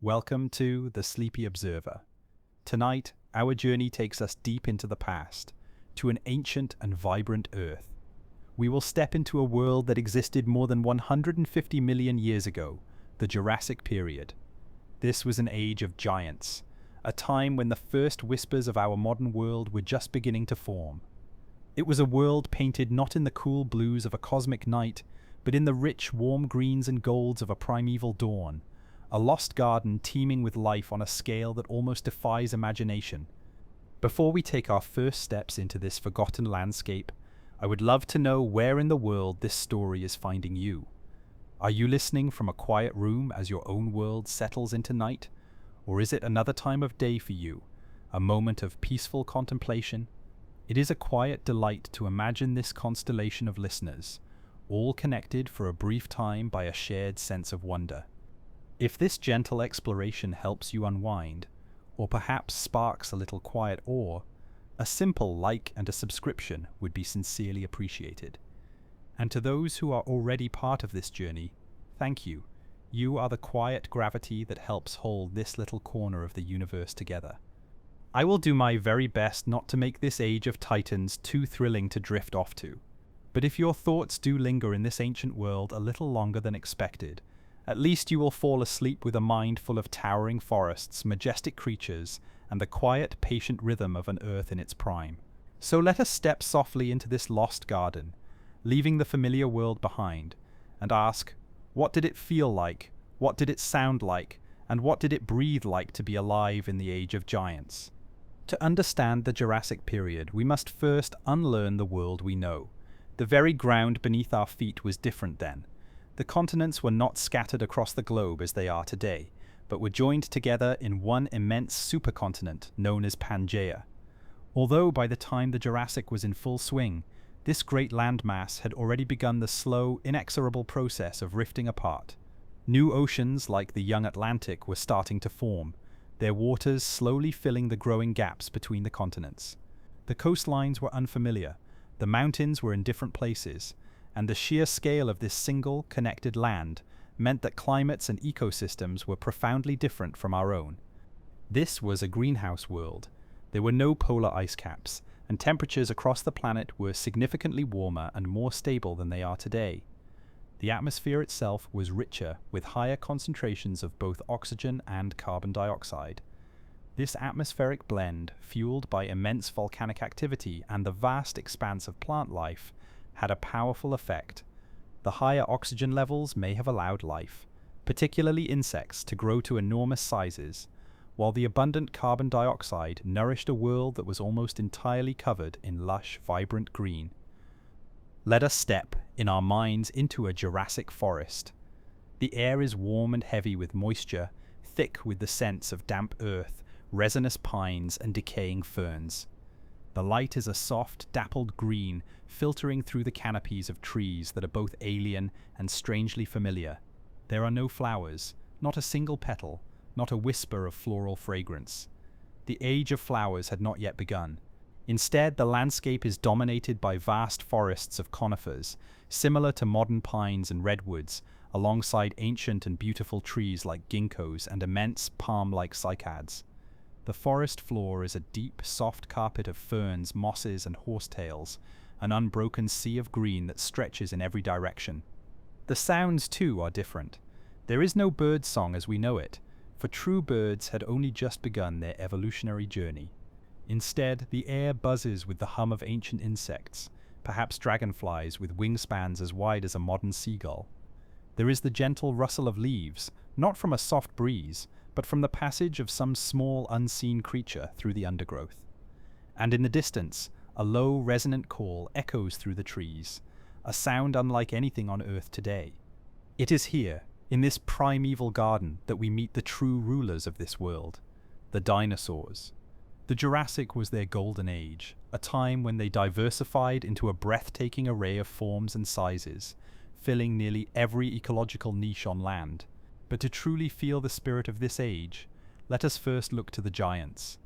Welcome to The Sleepy Observer. Tonight, our journey takes us deep into the past, to an ancient and vibrant Earth. We will step into a world that existed more than 150 million years ago, the Jurassic Period. This was an age of giants, a time when the first whispers of our modern world were just beginning to form. It was a world painted not in the cool blues of a cosmic night, but in the rich, warm greens and golds of a primeval dawn. A lost garden teeming with life on a scale that almost defies imagination. Before we take our first steps into this forgotten landscape, I would love to know where in the world this story is finding you. Are you listening from a quiet room as your own world settles into night? Or is it another time of day for you, a moment of peaceful contemplation? It is a quiet delight to imagine this constellation of listeners, all connected for a brief time by a shared sense of wonder. If this gentle exploration helps you unwind, or perhaps sparks a little quiet awe, a simple like and a subscription would be sincerely appreciated. And to those who are already part of this journey, thank you. You are the quiet gravity that helps hold this little corner of the universe together. I will do my very best not to make this age of titans too thrilling to drift off to. But if your thoughts do linger in this ancient world a little longer than expected, at least you will fall asleep with a mind full of towering forests, majestic creatures, and the quiet, patient rhythm of an earth in its prime. So let us step softly into this lost garden, leaving the familiar world behind, and ask, what did it feel like, what did it sound like, and what did it breathe like to be alive in the age of giants? To understand the Jurassic Period, we must first unlearn the world we know. The very ground beneath our feet was different then. The continents were not scattered across the globe as they are today, but were joined together in one immense supercontinent known as Pangaea. Although by the time the Jurassic was in full swing, this great landmass had already begun the slow, inexorable process of rifting apart. New oceans like the young Atlantic were starting to form, their waters slowly filling the growing gaps between the continents. The coastlines were unfamiliar, the mountains were in different places, and the sheer scale of this single, connected land meant that climates and ecosystems were profoundly different from our own. This was a greenhouse world. There were no polar ice caps, and temperatures across the planet were significantly warmer and more stable than they are today. The atmosphere itself was richer, with higher concentrations of both oxygen and carbon dioxide. This atmospheric blend, fueled by immense volcanic activity and the vast expanse of plant life, had a powerful effect. The higher oxygen levels may have allowed life, particularly insects, to grow to enormous sizes, while the abundant carbon dioxide nourished a world that was almost entirely covered in lush, vibrant green. Let us step, in our minds, into a Jurassic forest. The air is warm and heavy with moisture, thick with the scents of damp earth, resinous pines, and decaying ferns. The light is a soft, dappled green, filtering through the canopies of trees that are both alien and strangely familiar. There are no flowers, not a single petal, not a whisper of floral fragrance. The age of flowers had not yet begun. Instead, the landscape is dominated by vast forests of conifers, similar to modern pines and redwoods, alongside ancient and beautiful trees like ginkgos and immense palm-like cycads. The forest floor is a deep, soft carpet of ferns, mosses, and horsetails, an unbroken sea of green that stretches in every direction. The sounds, too, are different. There is no bird song as we know it, for true birds had only just begun their evolutionary journey. Instead, the air buzzes with the hum of ancient insects, perhaps dragonflies with wingspans as wide as a modern seagull. There is the gentle rustle of leaves, not from a soft breeze, but from the passage of some small unseen creature through the undergrowth. And in the distance, a low, resonant call echoes through the trees, a sound unlike anything on Earth today. It is here, in this primeval garden, that we meet the true rulers of this world, the dinosaurs. The Jurassic was their golden age, a time when they diversified into a breathtaking array of forms and sizes, filling nearly every ecological niche on land. But to truly feel the spirit of this age, let us first look to the giants.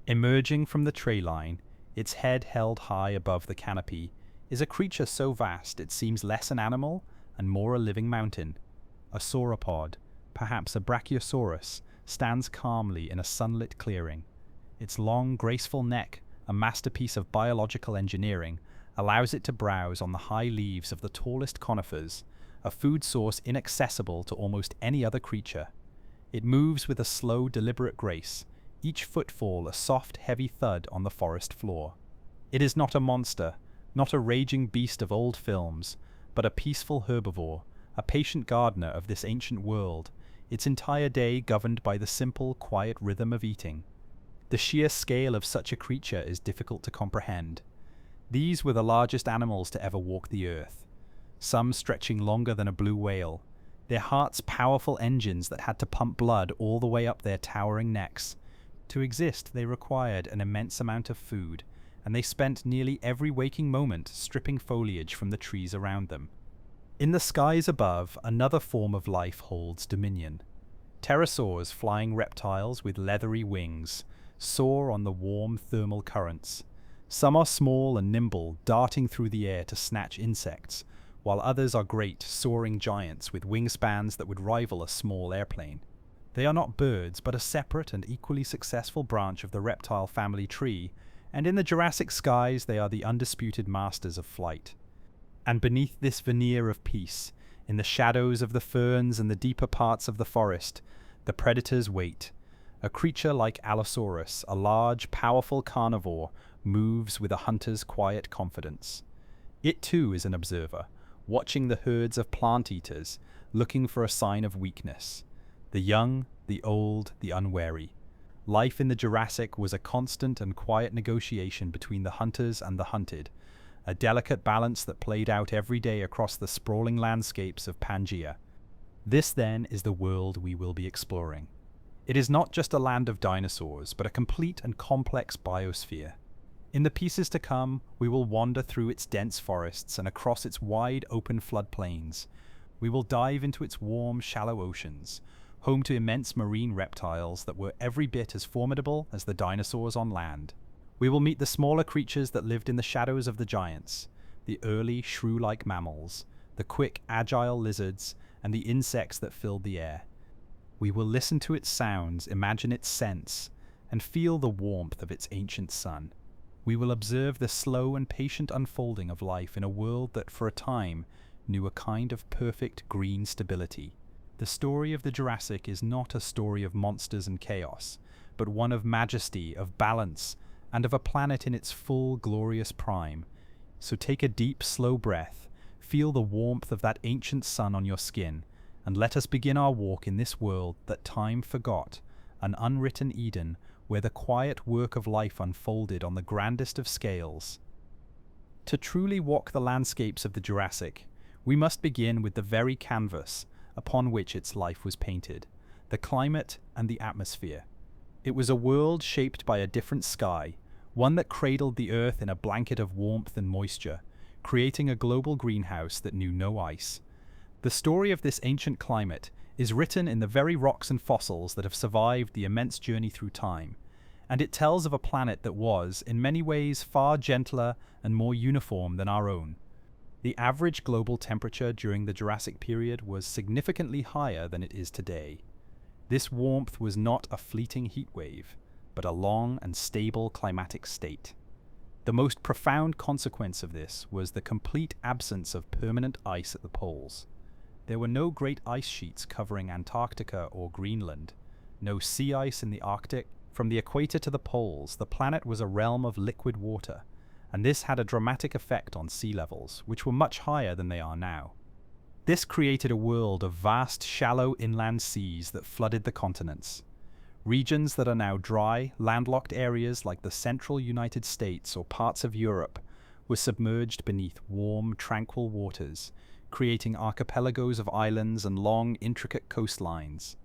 Emerging from the tree line, its head held high above the canopy, is a creature so vast it seems less an animal and more a living mountain. A sauropod, perhaps a brachiosaurus, stands calmly in a sunlit clearing. Its long, graceful neck, a masterpiece of biological engineering, allows it to browse on the high leaves of the tallest conifers, a food source inaccessible to almost any other creature. It moves with a slow, deliberate grace, each footfall a soft, heavy thud on the forest floor. It is not a monster, not a raging beast of old films, but a peaceful herbivore, a patient gardener of this ancient world, its entire day governed by the simple, quiet rhythm of eating. The sheer scale of such a creature is difficult to comprehend. These were the largest animals to ever walk the earth, some stretching longer than a blue whale, their hearts powerful engines that had to pump blood all the way up their towering necks. To exist, they required an immense amount of food, and they spent nearly every waking moment stripping foliage from the trees around them. In the skies above, another form of life holds dominion. Pterosaurs, flying reptiles with leathery wings, soar on the warm thermal currents. Some are small and nimble, darting through the air to snatch insects, while others are great, soaring giants with wingspans that would rival a small airplane. They are not birds, but a separate and equally successful branch of the reptile family tree, and in the Jurassic skies they are the undisputed masters of flight. And beneath this veneer of peace, in the shadows of the ferns and the deeper parts of the forest, the predators wait. A creature like Allosaurus, a large, powerful carnivore, moves with a hunter's quiet confidence. It too is an observer, watching the herds of plant-eaters, looking for a sign of weakness. The young, the old, the unwary. Life in the Jurassic was a constant and quiet negotiation between the hunters and the hunted, a delicate balance that played out every day across the sprawling landscapes of Pangaea. This, then, is the world we will be exploring. It is not just a land of dinosaurs, but a complete and complex biosphere. In the pieces to come, we will wander through its dense forests and across its wide, open floodplains. We will dive into its warm, shallow oceans, home to immense marine reptiles that were every bit as formidable as the dinosaurs on land. We will meet the smaller creatures that lived in the shadows of the giants, the early, shrew-like mammals, the quick, agile lizards, and the insects that filled the air. We will listen to its sounds, imagine its scents, and feel the warmth of its ancient sun. We will observe the slow and patient unfolding of life in a world that for a time knew a kind of perfect green stability. The story of the Jurassic is not a story of monsters and chaos, but one of majesty, of balance, and of a planet in its full, glorious prime. So take a deep, slow breath, feel the warmth of that ancient sun on your skin, and let us begin our walk in this world that time forgot, an unwritten Eden where the quiet work of life unfolded on the grandest of scales. To truly walk the landscapes of the Jurassic, we must begin with the very canvas upon which its life was painted, the climate and the atmosphere. It was a world shaped by a different sky, one that cradled the earth in a blanket of warmth and moisture, creating a global greenhouse that knew no ice. The story of this ancient climate is written in the very rocks and fossils that have survived the immense journey through time, and it tells of a planet that was, in many ways, far gentler and more uniform than our own. The average global temperature during the Jurassic period was significantly higher than it is today. This warmth was not a fleeting heat wave, but a long and stable climatic state. The most profound consequence of this was the complete absence of permanent ice at the poles. There were no great ice sheets covering Antarctica or Greenland, no sea ice in the Arctic. From the equator to the poles, the planet was a realm of liquid water, and this had a dramatic effect on sea levels, which were much higher than they are now. This created a world of vast, shallow inland seas that flooded the continents. Regions that are now dry, landlocked areas like the central United States or parts of Europe were submerged beneath warm, tranquil waters, creating archipelagos of islands and long, intricate coastlines.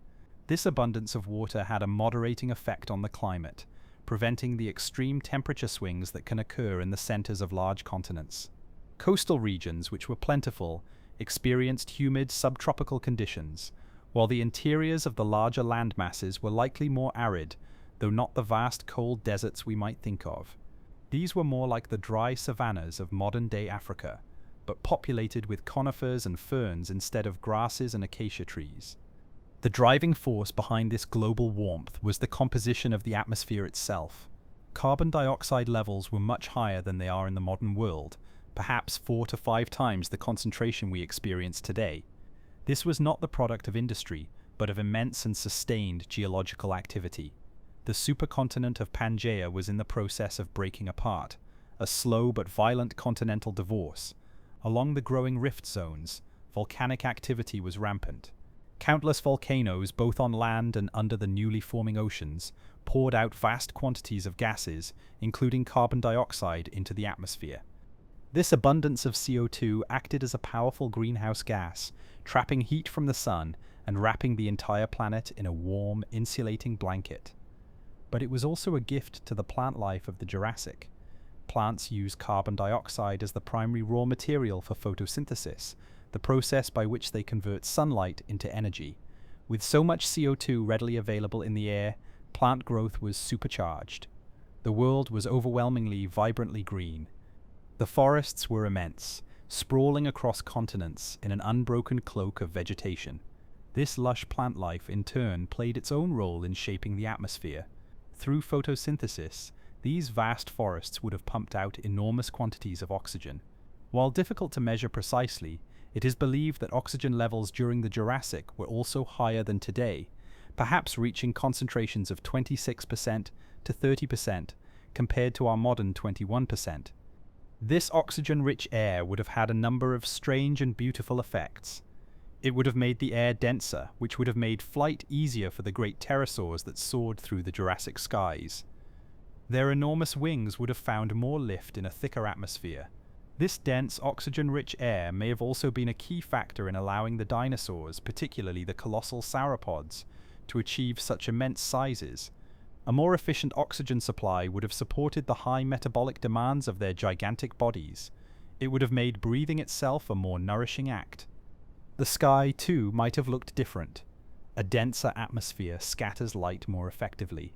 This abundance of water had a moderating effect on the climate, preventing the extreme temperature swings that can occur in the centers of large continents. Coastal regions, which were plentiful, experienced humid subtropical conditions, while the interiors of the larger land masses were likely more arid, though not the vast cold deserts we might think of. These were more like the dry savannas of modern-day Africa, but populated with conifers and ferns instead of grasses and acacia trees. The driving force behind this global warmth was the composition of the atmosphere itself. Carbon dioxide levels were much higher than they are in the modern world, perhaps 4 to 5 times the concentration we experience today. This was not the product of industry, but of immense and sustained geological activity. The supercontinent of Pangaea was in the process of breaking apart, a slow but violent continental divorce. Along the growing rift zones, volcanic activity was rampant. Countless volcanoes, both on land and under the newly forming oceans, poured out vast quantities of gases, including carbon dioxide, into the atmosphere. This abundance of CO2 acted as a powerful greenhouse gas, trapping heat from the sun and wrapping the entire planet in a warm, insulating blanket. But it was also a gift to the plant life of the Jurassic. Plants use carbon dioxide as the primary raw material for photosynthesis, the process by which they convert sunlight into energy. With so much CO2 readily available in the air, plant growth was supercharged. The world was overwhelmingly, vibrantly green. The forests were immense, sprawling across continents in an unbroken cloak of vegetation. This lush plant life, in turn, played its own role in shaping the atmosphere. Through photosynthesis, these vast forests would have pumped out enormous quantities of oxygen. While difficult to measure precisely, it is believed that oxygen levels during the Jurassic were also higher than today, perhaps reaching concentrations of 26% to 30% compared to our modern 21%. This oxygen-rich air would have had a number of strange and beautiful effects. It would have made the air denser, which would have made flight easier for the great pterosaurs that soared through the Jurassic skies. Their enormous wings would have found more lift in a thicker atmosphere. This dense, oxygen-rich air may have also been a key factor in allowing the dinosaurs, particularly the colossal sauropods, to achieve such immense sizes. A more efficient oxygen supply would have supported the high metabolic demands of their gigantic bodies. It would have made breathing itself a more nourishing act. The sky, too, might have looked different. A denser atmosphere scatters light more effectively.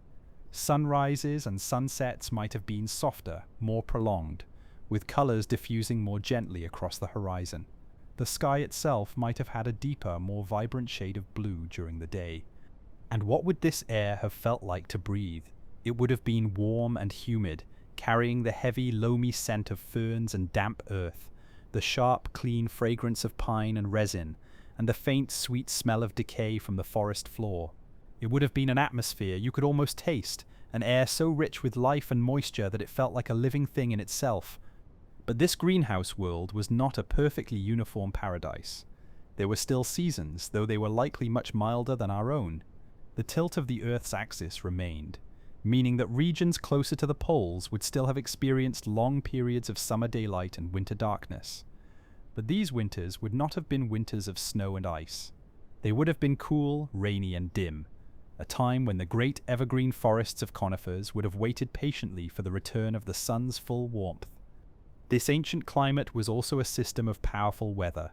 Sunrises and sunsets might have been softer, more prolonged, with colors diffusing more gently across the horizon. The sky itself might have had a deeper, more vibrant shade of blue during the day. And what would this air have felt like to breathe? It would have been warm and humid, carrying the heavy, loamy scent of ferns and damp earth, the sharp, clean fragrance of pine and resin, and the faint, sweet smell of decay from the forest floor. It would have been an atmosphere you could almost taste, an air so rich with life and moisture that it felt like a living thing in itself. But this greenhouse world was not a perfectly uniform paradise. There were still seasons, though they were likely much milder than our own. The tilt of the Earth's axis remained, meaning that regions closer to the poles would still have experienced long periods of summer daylight and winter darkness. But these winters would not have been winters of snow and ice. They would have been cool, rainy, and dim, a time when the great evergreen forests of conifers would have waited patiently for the return of the sun's full warmth. This ancient climate was also a system of powerful weather.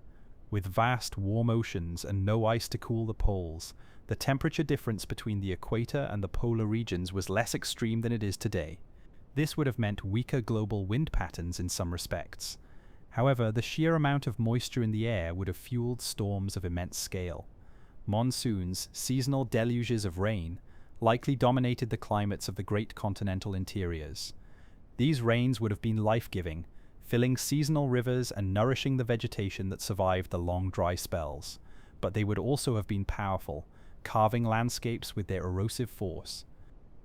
With vast, warm oceans and no ice to cool the poles, the temperature difference between the equator and the polar regions was less extreme than it is today. This would have meant weaker global wind patterns in some respects. However, the sheer amount of moisture in the air would have fueled storms of immense scale. Monsoons, seasonal deluges of rain, likely dominated the climates of the great continental interiors. These rains would have been life-giving, filling seasonal rivers and nourishing the vegetation that survived the long dry spells. But they would also have been powerful, carving landscapes with their erosive force.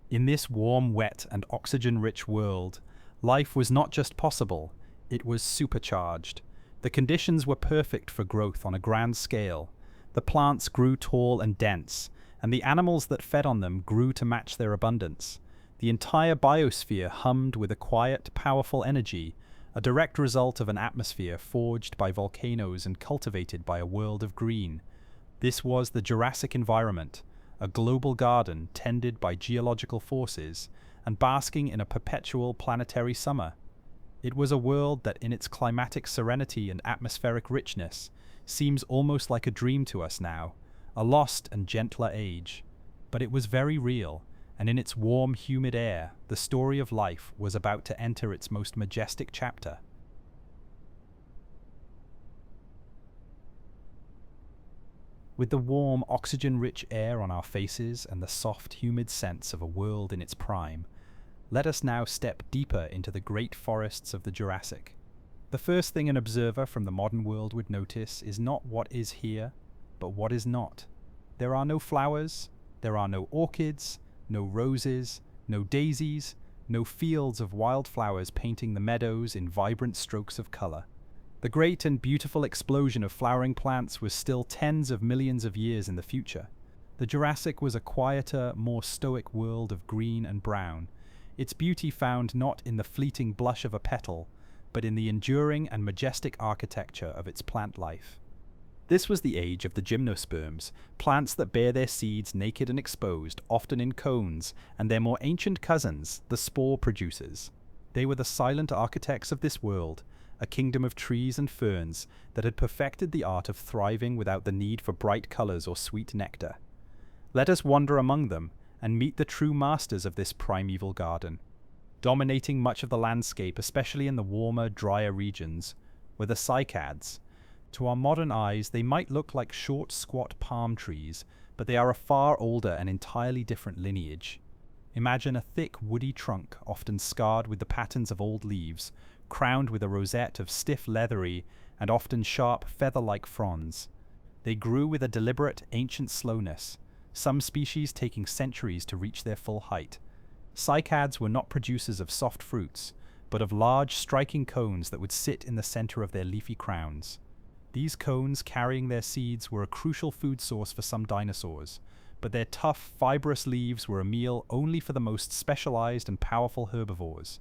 In this warm, wet, and oxygen-rich world, life was not just possible, it was supercharged. The conditions were perfect for growth on a grand scale. The plants grew tall and dense, and the animals that fed on them grew to match their abundance. The entire biosphere hummed with a quiet, powerful energy, a direct result of an atmosphere forged by volcanoes and cultivated by a world of green. This was the Jurassic environment, a global garden tended by geological forces and basking in a perpetual planetary summer. It was a world that in its climatic serenity and atmospheric richness seems almost like a dream to us now, a lost and gentler age. But it was very real, and in its warm, humid air, the story of life was about to enter its most majestic chapter. With the warm, oxygen-rich air on our faces and the soft, humid scents of a world in its prime, let us now step deeper into the great forests of the Jurassic. The first thing an observer from the modern world would notice is not what is here, but what is not. There are no flowers, there are no orchids, no roses, no daisies, no fields of wildflowers painting the meadows in vibrant strokes of color. The great and beautiful explosion of flowering plants was still tens of millions of years in the future. The Jurassic was a quieter, more stoic world of green and brown, its beauty found not in the fleeting blush of a petal, but in the enduring and majestic architecture of its plant life. This was the age of the gymnosperms, plants that bear their seeds naked and exposed, often in cones, and their more ancient cousins, the spore producers. They were the silent architects of this world, a kingdom of trees and ferns that had perfected the art of thriving without the need for bright colors or sweet nectar. Let us wander among them and meet the true masters of this primeval garden. Dominating much of the landscape, especially in the warmer, drier regions, were the cycads. To our modern eyes, they might look like short, squat palm trees, but they are a far older and entirely different lineage. Imagine a thick, woody trunk, often scarred with the patterns of old leaves, crowned with a rosette of stiff, leathery, and often sharp, feather-like fronds. They grew with a deliberate, ancient slowness, some species taking centuries to reach their full height. Cycads were not producers of soft fruits, but of large, striking cones that would sit in the center of their leafy crowns. These cones, carrying their seeds, were a crucial food source for some dinosaurs, but their tough, fibrous leaves were a meal only for the most specialized and powerful herbivores.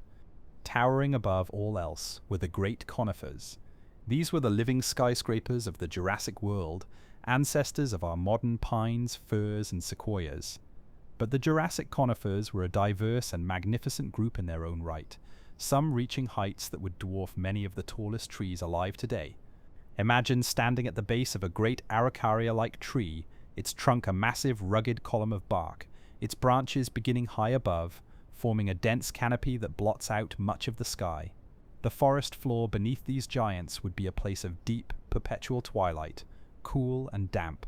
Towering above all else were the great conifers. These were the living skyscrapers of the Jurassic world, ancestors of our modern pines, firs, and sequoias. But the Jurassic conifers were a diverse and magnificent group in their own right, some reaching heights that would dwarf many of the tallest trees alive today. Imagine standing at the base of a great araucaria-like tree, its trunk a massive, rugged column of bark, its branches beginning high above, forming a dense canopy that blots out much of the sky. The forest floor beneath these giants would be a place of deep, perpetual twilight, cool and damp.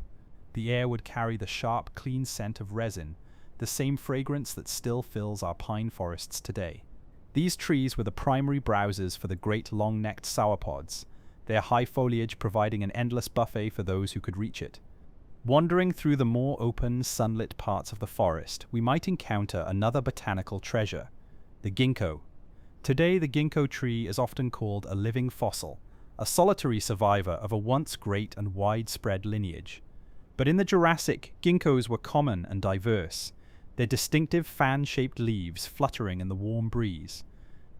The air would carry the sharp, clean scent of resin, the same fragrance that still fills our pine forests today. These trees were the primary browsers for the great long-necked sauropods, their high foliage providing an endless buffet for those who could reach it. Wandering through the more open, sunlit parts of the forest, we might encounter another botanical treasure, the ginkgo. Today, the ginkgo tree is often called a living fossil, a solitary survivor of a once great and widespread lineage. But in the Jurassic, ginkgos were common and diverse, their distinctive fan-shaped leaves fluttering in the warm breeze.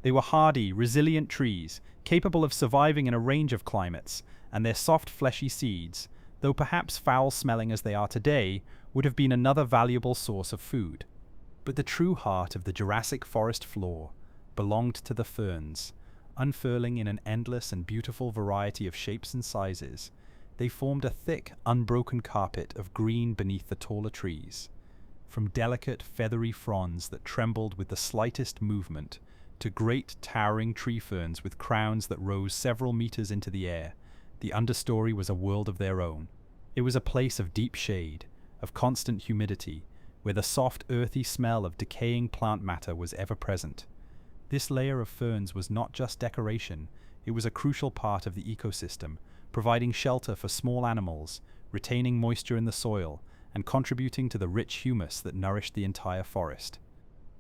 They were hardy, resilient trees, capable of surviving in a range of climates, and their soft, fleshy seeds, though perhaps foul-smelling as they are today, would have been another valuable source of food. But the true heart of the Jurassic forest floor belonged to the ferns. Unfurling in an endless and beautiful variety of shapes and sizes, they formed a thick, unbroken carpet of green beneath the taller trees. From delicate, feathery fronds that trembled with the slightest movement, to great, towering tree ferns with crowns that rose several meters into the air, the understory was a world of their own. It was a place of deep shade, of constant humidity, where the soft, earthy smell of decaying plant matter was ever present. This layer of ferns was not just decoration, it was a crucial part of the ecosystem, providing shelter for small animals, retaining moisture in the soil, and contributing to the rich humus that nourished the entire forest.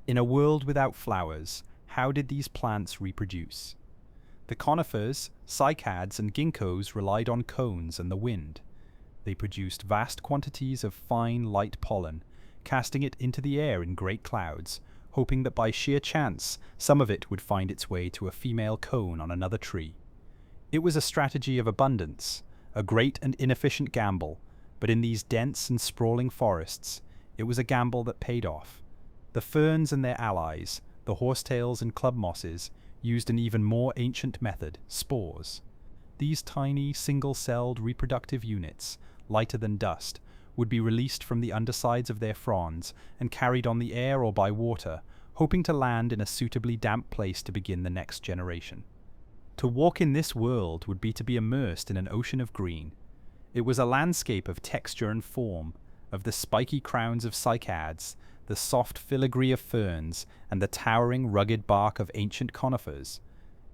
In a world without flowers, how did these plants reproduce? The conifers, cycads, and ginkgos relied on cones and the wind. They produced vast quantities of fine, light pollen, casting it into the air in great clouds, hoping that by sheer chance, some of it would find its way to a female cone on another tree. It was a strategy of abundance, a great and inefficient gamble, but in these dense and sprawling forests, it was a gamble that paid off. The ferns and their allies, the horsetails and club mosses, used an even more ancient method, spores. These tiny, single-celled reproductive units, lighter than dust, would be released from the undersides of their fronds and carried on the air or by water, hoping to land in a suitably damp place to begin the next generation. To walk in this world would be to be immersed in an ocean of green. It was a landscape of texture and form, of the spiky crowns of cycads, the soft filigree of ferns, and the towering rugged bark of ancient conifers.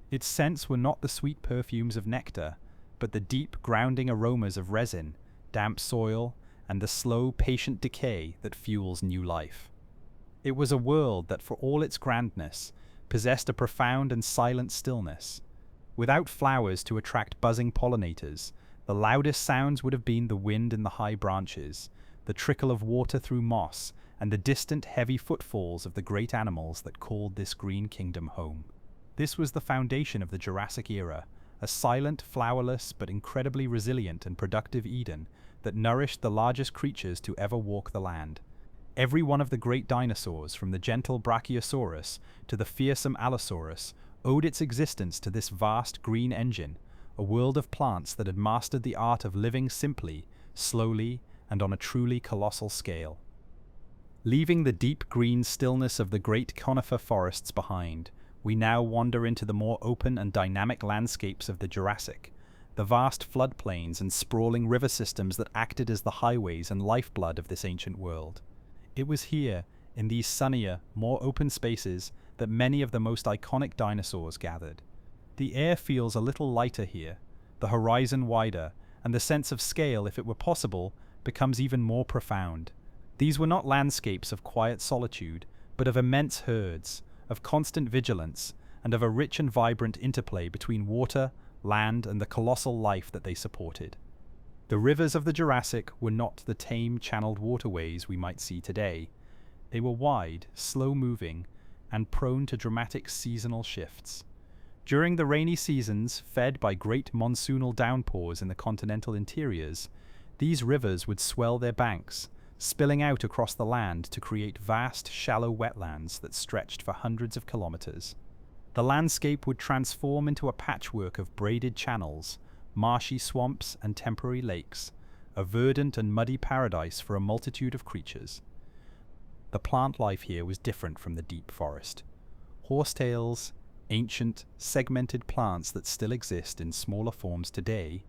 Its scents were not the sweet perfumes of nectar, but the deep, grounding aromas of resin, damp soil, and the slow, patient decay that fuels new life. It was a world that, for all its grandness, possessed a profound and silent stillness. Without flowers to attract buzzing pollinators, the loudest sounds would have been the wind in the high branches, the trickle of water through moss, and the distant, heavy footfalls of the great animals that called this green kingdom home. This was the foundation of the Jurassic era, a silent, flowerless, but incredibly resilient and productive Eden that nourished the largest creatures to ever walk the land. Every one of the great dinosaurs, from the gentle Brachiosaurus to the fearsome Allosaurus, owed its existence to this vast green engine, a world of plants that had mastered the art of living simply, slowly, and on a truly colossal scale. Leaving the deep green stillness of the great conifer forests behind, we now wander into the more open and dynamic landscapes of the Jurassic, the vast floodplains and sprawling river systems that acted as the highways and lifeblood of this ancient world. It was here, in these sunnier, more open spaces, that many of the most iconic dinosaurs gathered. The air feels a little lighter here, the horizon wider, and the sense of scale, if it were possible, becomes even more profound. These were not landscapes of quiet solitude, but of immense herds, of constant vigilance, and of a rich and vibrant interplay between water, land, and the colossal life that they supported. The rivers of the Jurassic were not the tame, channeled waterways we might see today. They were wide, slow-moving, and prone to dramatic seasonal shifts. During the rainy seasons, fed by great monsoonal downpours in the continental interiors, these rivers would swell their banks, spilling out across the land to create vast, shallow wetlands that stretched for hundreds of kilometers. The landscape would transform into a patchwork of braided channels, marshy swamps, and temporary lakes, a verdant and muddy paradise for a multitude of creatures. The plant life here was different from the deep forest. Horsetails, ancient, segmented plants that still exist in smaller forms today,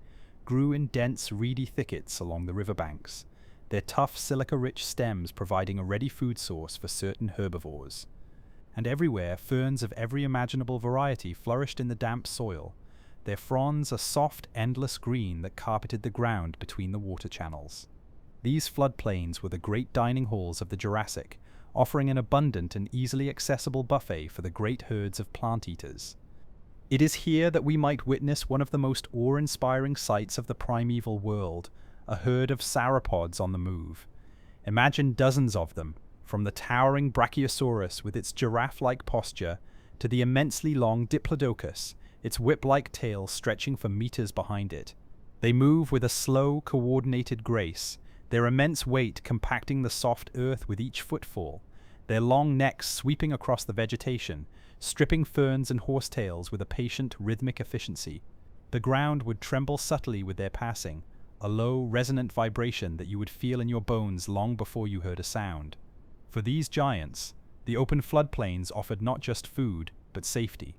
grew in dense, reedy thickets along the riverbanks, their tough, silica-rich stems providing a ready food source for certain herbivores. And everywhere, ferns of every imaginable variety flourished in the damp soil, their fronds a soft, endless green that carpeted the ground between the water channels. These floodplains were the great dining halls of the Jurassic, offering an abundant and easily accessible buffet for the great herds of plant-eaters. It is here that we might witness one of the most awe-inspiring sights of the primeval world, a herd of sauropods on the move. Imagine dozens of them, from the towering Brachiosaurus with its giraffe-like posture to the immensely long Diplodocus, its whip-like tail stretching for meters behind it. They move with a slow, coordinated grace, their immense weight compacting the soft earth with each footfall, their long necks sweeping across the vegetation, stripping ferns and horsetails with a patient, rhythmic efficiency. The ground would tremble subtly with their passing, a low, resonant vibration that you would feel in your bones long before you heard a sound. For these giants, the open floodplains offered not just food, but safety.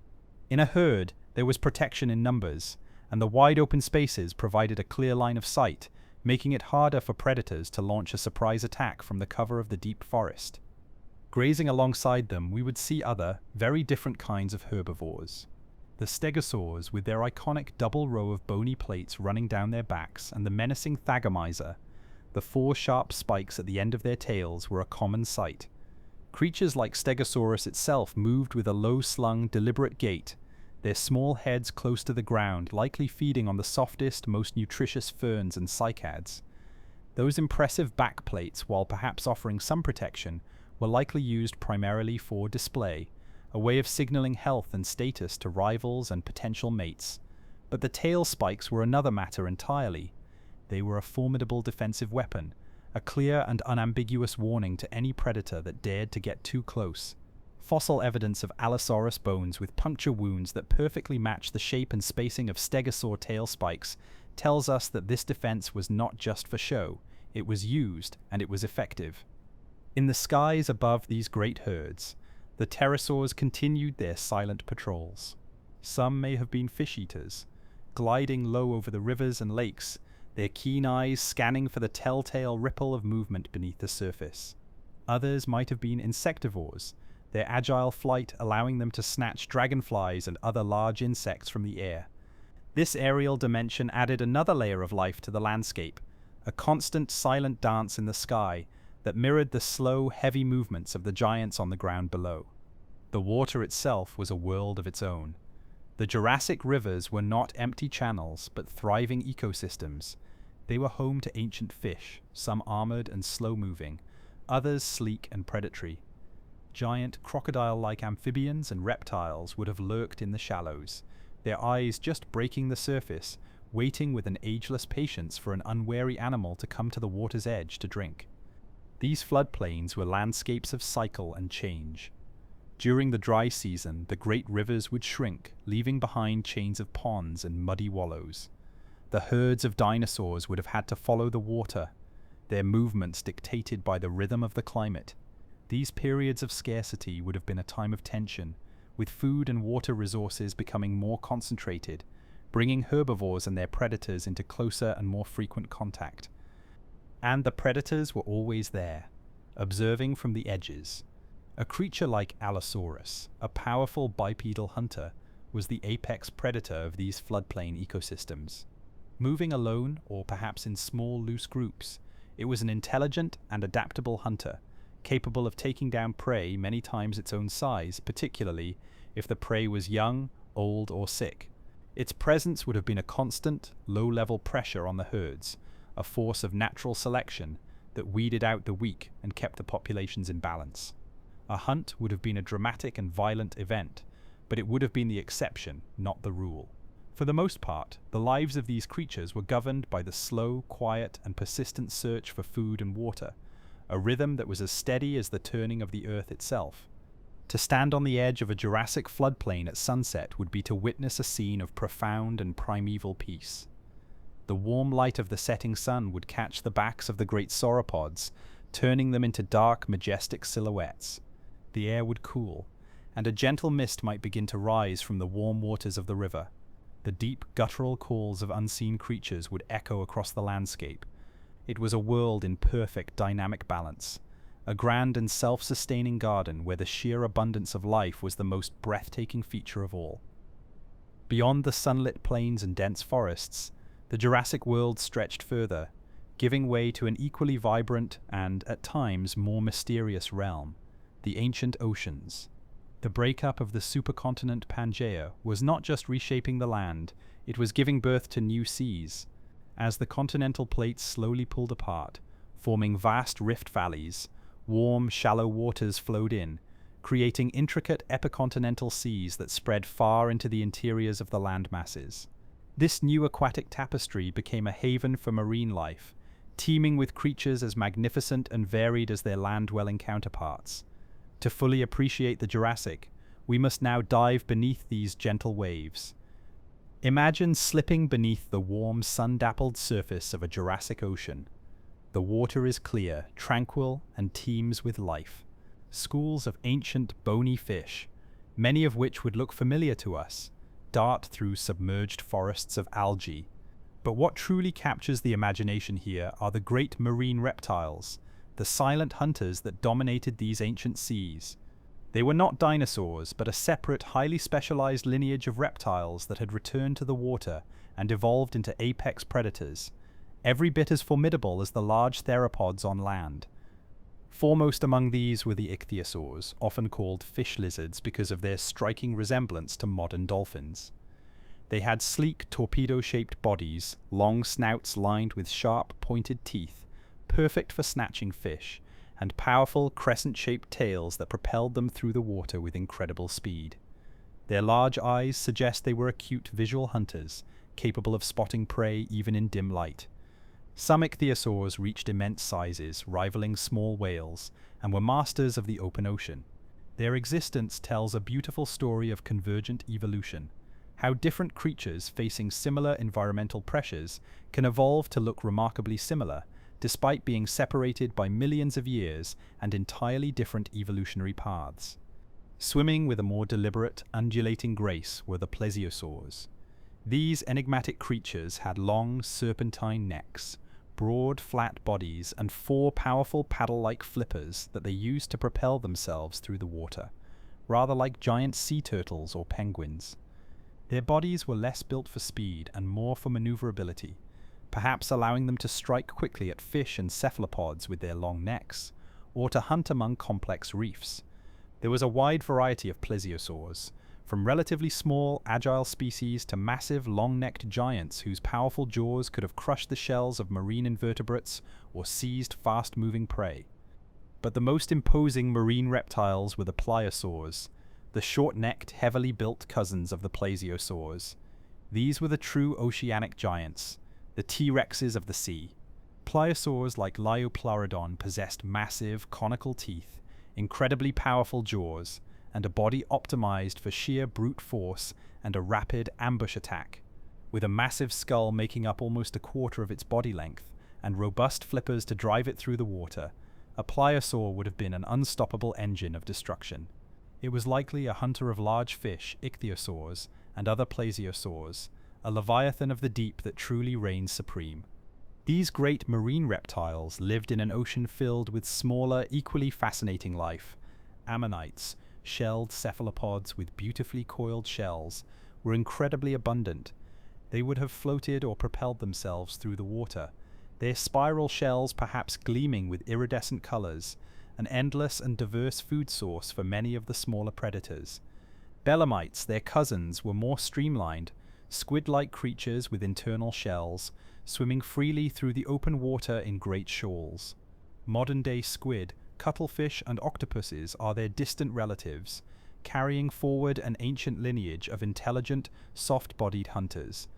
In a herd, there was protection in numbers, and the wide open spaces provided a clear line of sight, making it harder for predators to launch a surprise attack from the cover of the deep forest. Grazing alongside them, we would see other, very different kinds of herbivores. The stegosaurs, with their iconic double row of bony plates running down their backs, and the menacing thagomizer, the 4 sharp spikes at the end of their tails, were a common sight. Creatures like Stegosaurus itself moved with a low-slung, deliberate gait, their small heads close to the ground, likely feeding on the softest, most nutritious ferns and cycads. Those impressive back plates, while perhaps offering some protection, were likely used primarily for display, a way of signaling health and status to rivals and potential mates. But the tail spikes were another matter entirely. They were a formidable defensive weapon, a clear and unambiguous warning to any predator that dared to get too close. Fossil evidence of Allosaurus bones with puncture wounds that perfectly match the shape and spacing of stegosaur tail spikes tells us that this defense was not just for show, it was used, and it was effective. In the skies above these great herds, the pterosaurs continued their silent patrols. Some may have been fish-eaters. Gliding low over the rivers and lakes, their keen eyes scanning for the telltale ripple of movement beneath the surface. Others might have been insectivores, their agile flight allowing them to snatch dragonflies and other large insects from the air. This aerial dimension added another layer of life to the landscape, a constant silent dance in the sky that mirrored the slow, heavy movements of the giants on the ground below. The water itself was a world of its own. The Jurassic rivers were not empty channels, but thriving ecosystems. They were home to ancient fish, some armored and slow-moving, others sleek and predatory. Giant crocodile-like amphibians and reptiles would have lurked in the shallows, their eyes just breaking the surface, waiting with an ageless patience for an unwary animal to come to the water's edge to drink. These floodplains were landscapes of cycle and change. During the dry season, the great rivers would shrink, leaving behind chains of ponds and muddy wallows. The herds of dinosaurs would have had to follow the water, their movements dictated by the rhythm of the climate. These periods of scarcity would have been a time of tension, with food and water resources becoming more concentrated, bringing herbivores and their predators into closer and more frequent contact. And the predators were always there, observing from the edges. A creature like Allosaurus, a powerful bipedal hunter, was the apex predator of these floodplain ecosystems. Moving alone, or perhaps in small, loose groups, it was an intelligent and adaptable hunter, capable of taking down prey many times its own size, particularly if the prey was young, old, or sick. Its presence would have been a constant, low-level pressure on the herds, a force of natural selection that weeded out the weak and kept the populations in balance. A hunt would have been a dramatic and violent event, but it would have been the exception, not the rule. For the most part, the lives of these creatures were governed by the slow, quiet, and persistent search for food and water, a rhythm that was as steady as the turning of the earth itself. To stand on the edge of a Jurassic floodplain at sunset would be to witness a scene of profound and primeval peace. The warm light of the setting sun would catch the backs of the great sauropods, turning them into dark, majestic silhouettes. The air would cool, and a gentle mist might begin to rise from the warm waters of the river. The deep, guttural calls of unseen creatures would echo across the landscape. It was a world in perfect dynamic balance, a grand and self-sustaining garden where the sheer abundance of life was the most breathtaking feature of all. Beyond the sunlit plains and dense forests, the Jurassic world stretched further, giving way to an equally vibrant and, at times, more mysterious realm, the ancient oceans. The breakup of the supercontinent Pangaea was not just reshaping the land, it was giving birth to new seas. As the continental plates slowly pulled apart, forming vast rift valleys, warm, shallow waters flowed in, creating intricate epicontinental seas that spread far into the interiors of the land masses. This new aquatic tapestry became a haven for marine life, teeming with creatures as magnificent and varied as their land-dwelling counterparts. To fully appreciate the Jurassic, we must now dive beneath these gentle waves. Imagine slipping beneath the warm, sun-dappled surface of a Jurassic ocean. The water is clear, tranquil, and teems with life. Schools of ancient, bony fish, many of which would look familiar to us, dart through submerged forests of algae. But what truly captures the imagination here are the great marine reptiles, the silent hunters that dominated these ancient seas. They were not dinosaurs, but a separate, highly specialized lineage of reptiles that had returned to the water and evolved into apex predators, every bit as formidable as the large theropods on land. Foremost among these were the ichthyosaurs, often called fish lizards because of their striking resemblance to modern dolphins. They had sleek, torpedo-shaped bodies, long snouts lined with sharp, pointed teeth, perfect for snatching fish, and powerful crescent-shaped tails that propelled them through the water with incredible speed. Their large eyes suggest they were acute visual hunters, capable of spotting prey even in dim light. Some ichthyosaurs reached immense sizes, rivaling small whales, and were masters of the open ocean. Their existence tells a beautiful story of convergent evolution, how different creatures facing similar environmental pressures can evolve to look remarkably similar, despite being separated by millions of years and entirely different evolutionary paths. Swimming with a more deliberate, undulating grace were the plesiosaurs. These enigmatic creatures had long, serpentine necks, broad, flat bodies, and four powerful paddle-like flippers that they used to propel themselves through the water, rather like giant sea turtles or penguins. Their bodies were less built for speed and more for maneuverability, perhaps allowing them to strike quickly at fish and cephalopods with their long necks, or to hunt among complex reefs. There was a wide variety of plesiosaurs, from relatively small, agile species to massive, long-necked giants whose powerful jaws could have crushed the shells of marine invertebrates or seized fast-moving prey. But the most imposing marine reptiles were the pliosaurs, the short-necked, heavily built cousins of the plesiosaurs. These were the true oceanic giants, the T-Rexes of the sea. Pliosaurs like Liopleurodon possessed massive, conical teeth, incredibly powerful jaws, and a body optimized for sheer brute force and a rapid ambush attack. With a massive skull making up almost a quarter of its body length, and robust flippers to drive it through the water, a pliosaur would have been an unstoppable engine of destruction. It was likely a hunter of large fish, ichthyosaurs, and other plesiosaurs, a leviathan of the deep that truly reigns supreme. These great marine reptiles lived in an ocean filled with smaller, equally fascinating life. Ammonites, shelled cephalopods with beautifully coiled shells, were incredibly abundant. They would have floated or propelled themselves through the water, their spiral shells perhaps gleaming with iridescent colors, an endless and diverse food source for many of the smaller predators. Belemnites, their cousins, were more streamlined, squid-like creatures with internal shells, swimming freely through the open water in great shoals. Modern-day squid, cuttlefish, and octopuses are their distant relatives, carrying forward an ancient lineage of intelligent, soft-bodied hunters.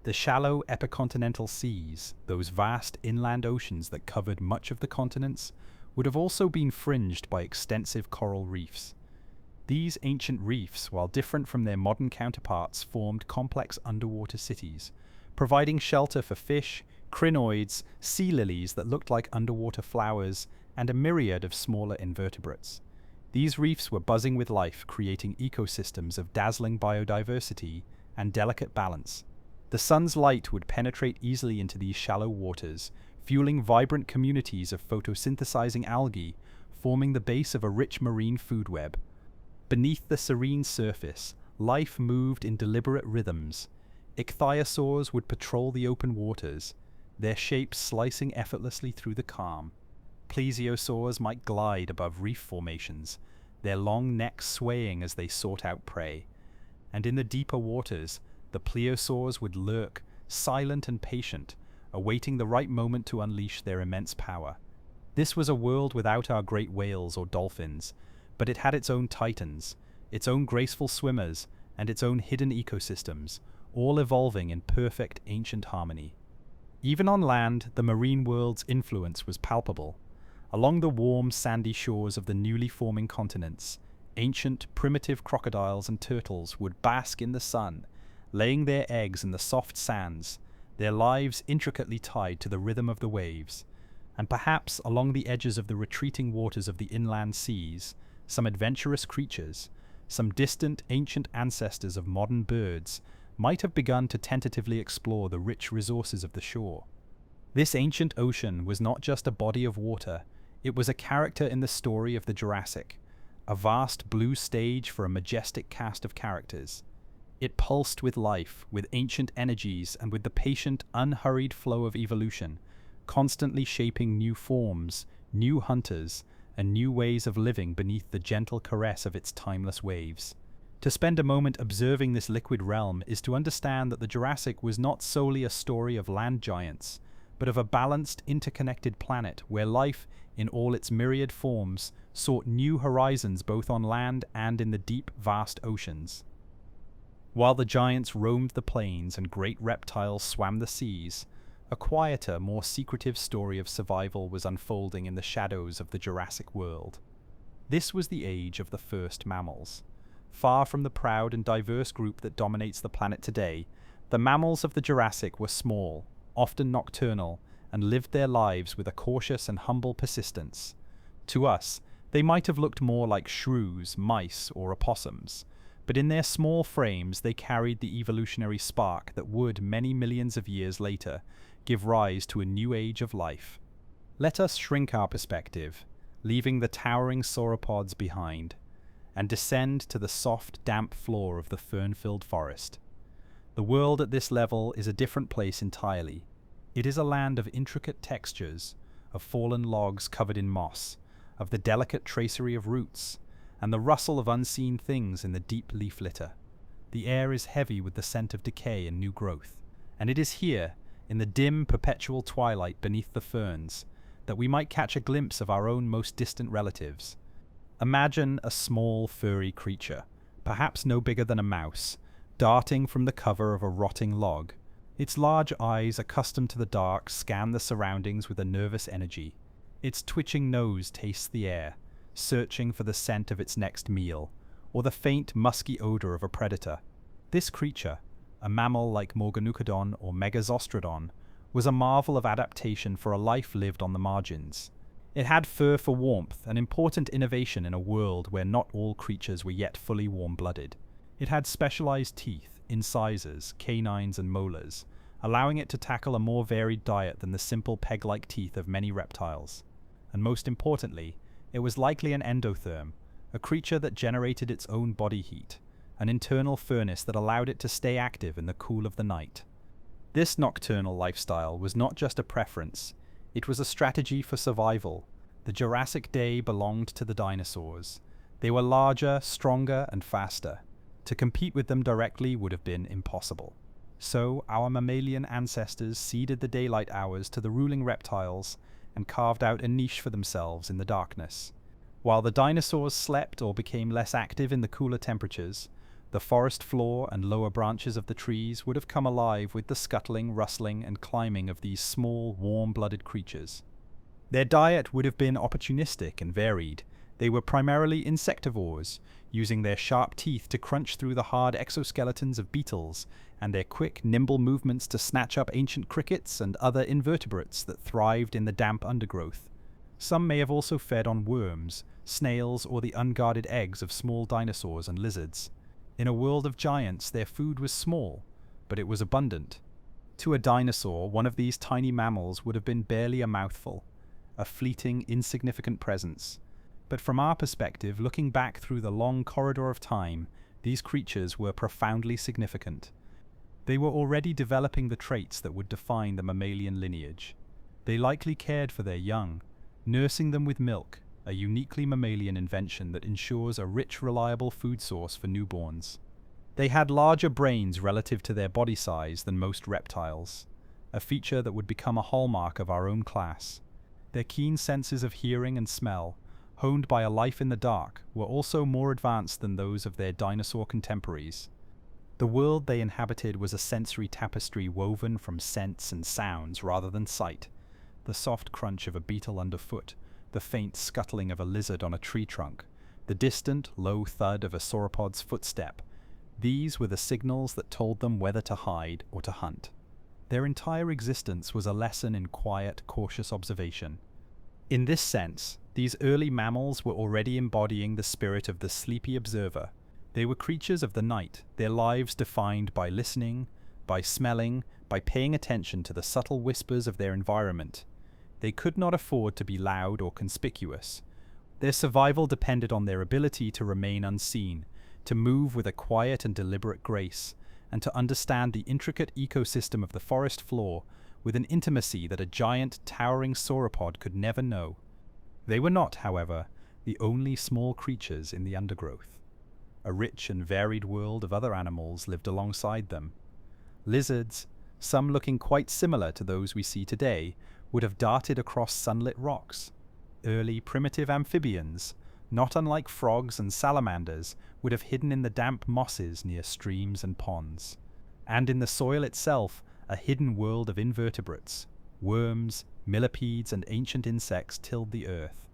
The shallow epicontinental seas, those vast inland oceans that covered much of the continents, would have also been fringed by extensive coral reefs. These ancient reefs, while different from their modern counterparts, formed complex underwater cities, providing shelter for fish, crinoids, sea lilies that looked like underwater flowers, and a myriad of smaller invertebrates. These reefs were buzzing with life, creating ecosystems of dazzling biodiversity and delicate balance. The sun's light would penetrate easily into these shallow waters, fueling vibrant communities of photosynthesizing algae, forming the base of a rich marine food web. Beneath the serene surface, life moved in deliberate rhythms. Ichthyosaurs would patrol the open waters, their shapes slicing effortlessly through the calm. Plesiosaurs might glide above reef formations, their long necks swaying as they sought out prey. And in the deeper waters, the plesiosaurs would lurk, silent and patient, awaiting the right moment to unleash their immense power. This was a world without our great whales or dolphins, but it had its own titans, its own graceful swimmers, and its own hidden ecosystems, all evolving in perfect ancient harmony. Even on land, the marine world's influence was palpable. Along the warm, sandy shores of the newly forming continents, ancient, primitive crocodiles and turtles would bask in the sun, laying their eggs in the soft sands, their lives intricately tied to the rhythm of the waves. And perhaps along the edges of the retreating waters of the inland seas, some adventurous creatures, some distant ancient ancestors of modern birds, might have begun to tentatively explore the rich resources of the shore. This ancient ocean was not just a body of water, it was a character in the story of the Jurassic, a vast blue stage for a majestic cast of characters. It pulsed with life, with ancient energies, and with the patient, unhurried flow of evolution, constantly shaping new forms, new hunters, and new ways of living beneath the gentle caress of its timeless waves. To spend a moment observing this liquid realm is to understand that the Jurassic was not solely a story of land giants, but of a balanced, interconnected planet where life, in all its myriad forms, sought new horizons both on land and in the deep, vast oceans. While the giants roamed the plains and great reptiles swam the seas, a quieter, more secretive story of survival was unfolding in the shadows of the Jurassic world. This was the age of the first mammals. Far from the proud and diverse group that dominates the planet today, the mammals of the Jurassic were small, often nocturnal, and lived their lives with a cautious and humble persistence. To us, they might have looked more like shrews, mice, or opossums, but in their small frames they carried the evolutionary spark that would, many millions of years later, give rise to a new age of life. Let us shrink our perspective, leaving the towering sauropods behind, and descend to the soft, damp floor of the fern-filled forest. The world at this level is a different place entirely. It is a land of intricate textures, of fallen logs covered in moss, of the delicate tracery of roots, and the rustle of unseen things in the deep leaf litter. The air is heavy with the scent of decay and new growth, and it is here, in the dim, perpetual twilight beneath the ferns, that we might catch a glimpse of our own most distant relatives. Imagine a small, furry creature, perhaps no bigger than a mouse, darting from the cover of a rotting log. Its large eyes, accustomed to the dark, scan the surroundings with a nervous energy. Its twitching nose tastes the air, searching for the scent of its next meal, or the faint, musky odor of a predator. This creature, a mammal like Morganucodon or Megazostrodon, was a marvel of adaptation for a life lived on the margins. It had fur for warmth, an important innovation in a world where not all creatures were yet fully warm-blooded. It had specialized teeth, incisors, canines, and molars, allowing it to tackle a more varied diet than the simple peg-like teeth of many reptiles. And most importantly, it was likely an endotherm, a creature that generated its own body heat, an internal furnace that allowed it to stay active in the cool of the night. This nocturnal lifestyle was not just a preference, it was a strategy for survival. The Jurassic day belonged to the dinosaurs. They were larger, stronger, and faster. To compete with them directly would have been impossible. So, our mammalian ancestors ceded the daylight hours to the ruling reptiles and carved out a niche for themselves in the darkness. While the dinosaurs slept or became less active in the cooler temperatures, the forest floor and lower branches of the trees would have come alive with the scuttling, rustling, and climbing of these small, warm-blooded creatures. Their diet would have been opportunistic and varied. They were primarily insectivores, using their sharp teeth to crunch through the hard exoskeletons of beetles, and their quick, nimble movements to snatch up ancient crickets and other invertebrates that thrived in the damp undergrowth. Some may have also fed on worms, snails, or the unguarded eggs of small dinosaurs and lizards. In a world of giants, their food was small, but it was abundant. To a dinosaur, one of these tiny mammals would have been barely a mouthful, a fleeting, insignificant presence. But from our perspective, looking back through the long corridor of time, these creatures were profoundly significant. They were already developing the traits that would define the mammalian lineage. They likely cared for their young, nursing them with milk, a uniquely mammalian invention that ensures a rich, reliable food source for newborns. They had larger brains relative to their body size than most reptiles, a feature that would become a hallmark of our own class. Their keen senses of hearing and smell, honed by a life in the dark, were also more advanced than those of their dinosaur contemporaries. The world they inhabited was a sensory tapestry woven from scents and sounds rather than sight. The soft crunch of a beetle underfoot, the faint scuttling of a lizard on a tree trunk, the distant, low thud of a sauropod's footstep. These were the signals that told them whether to hide or to hunt. Their entire existence was a lesson in quiet, cautious observation. In this sense, these early mammals were already embodying the spirit of the sleepy observer. They were creatures of the night, their lives defined by listening, by smelling, by paying attention to the subtle whispers of their environment. They could not afford to be loud or conspicuous. Their survival depended on their ability to remain unseen, to move with a quiet and deliberate grace, and to understand the intricate ecosystem of the forest floor with an intimacy that a giant, towering sauropod could never know. They were not, however, the only small creatures in the undergrowth. A rich and varied world of other animals lived alongside them. Lizards, some looking quite similar to those we see today, would have darted across sunlit rocks. Early primitive amphibians, not unlike frogs and salamanders, would have hidden in the damp mosses near streams and ponds. And in the soil itself, a hidden world of invertebrates, worms, millipedes, and ancient insects tilled the earth,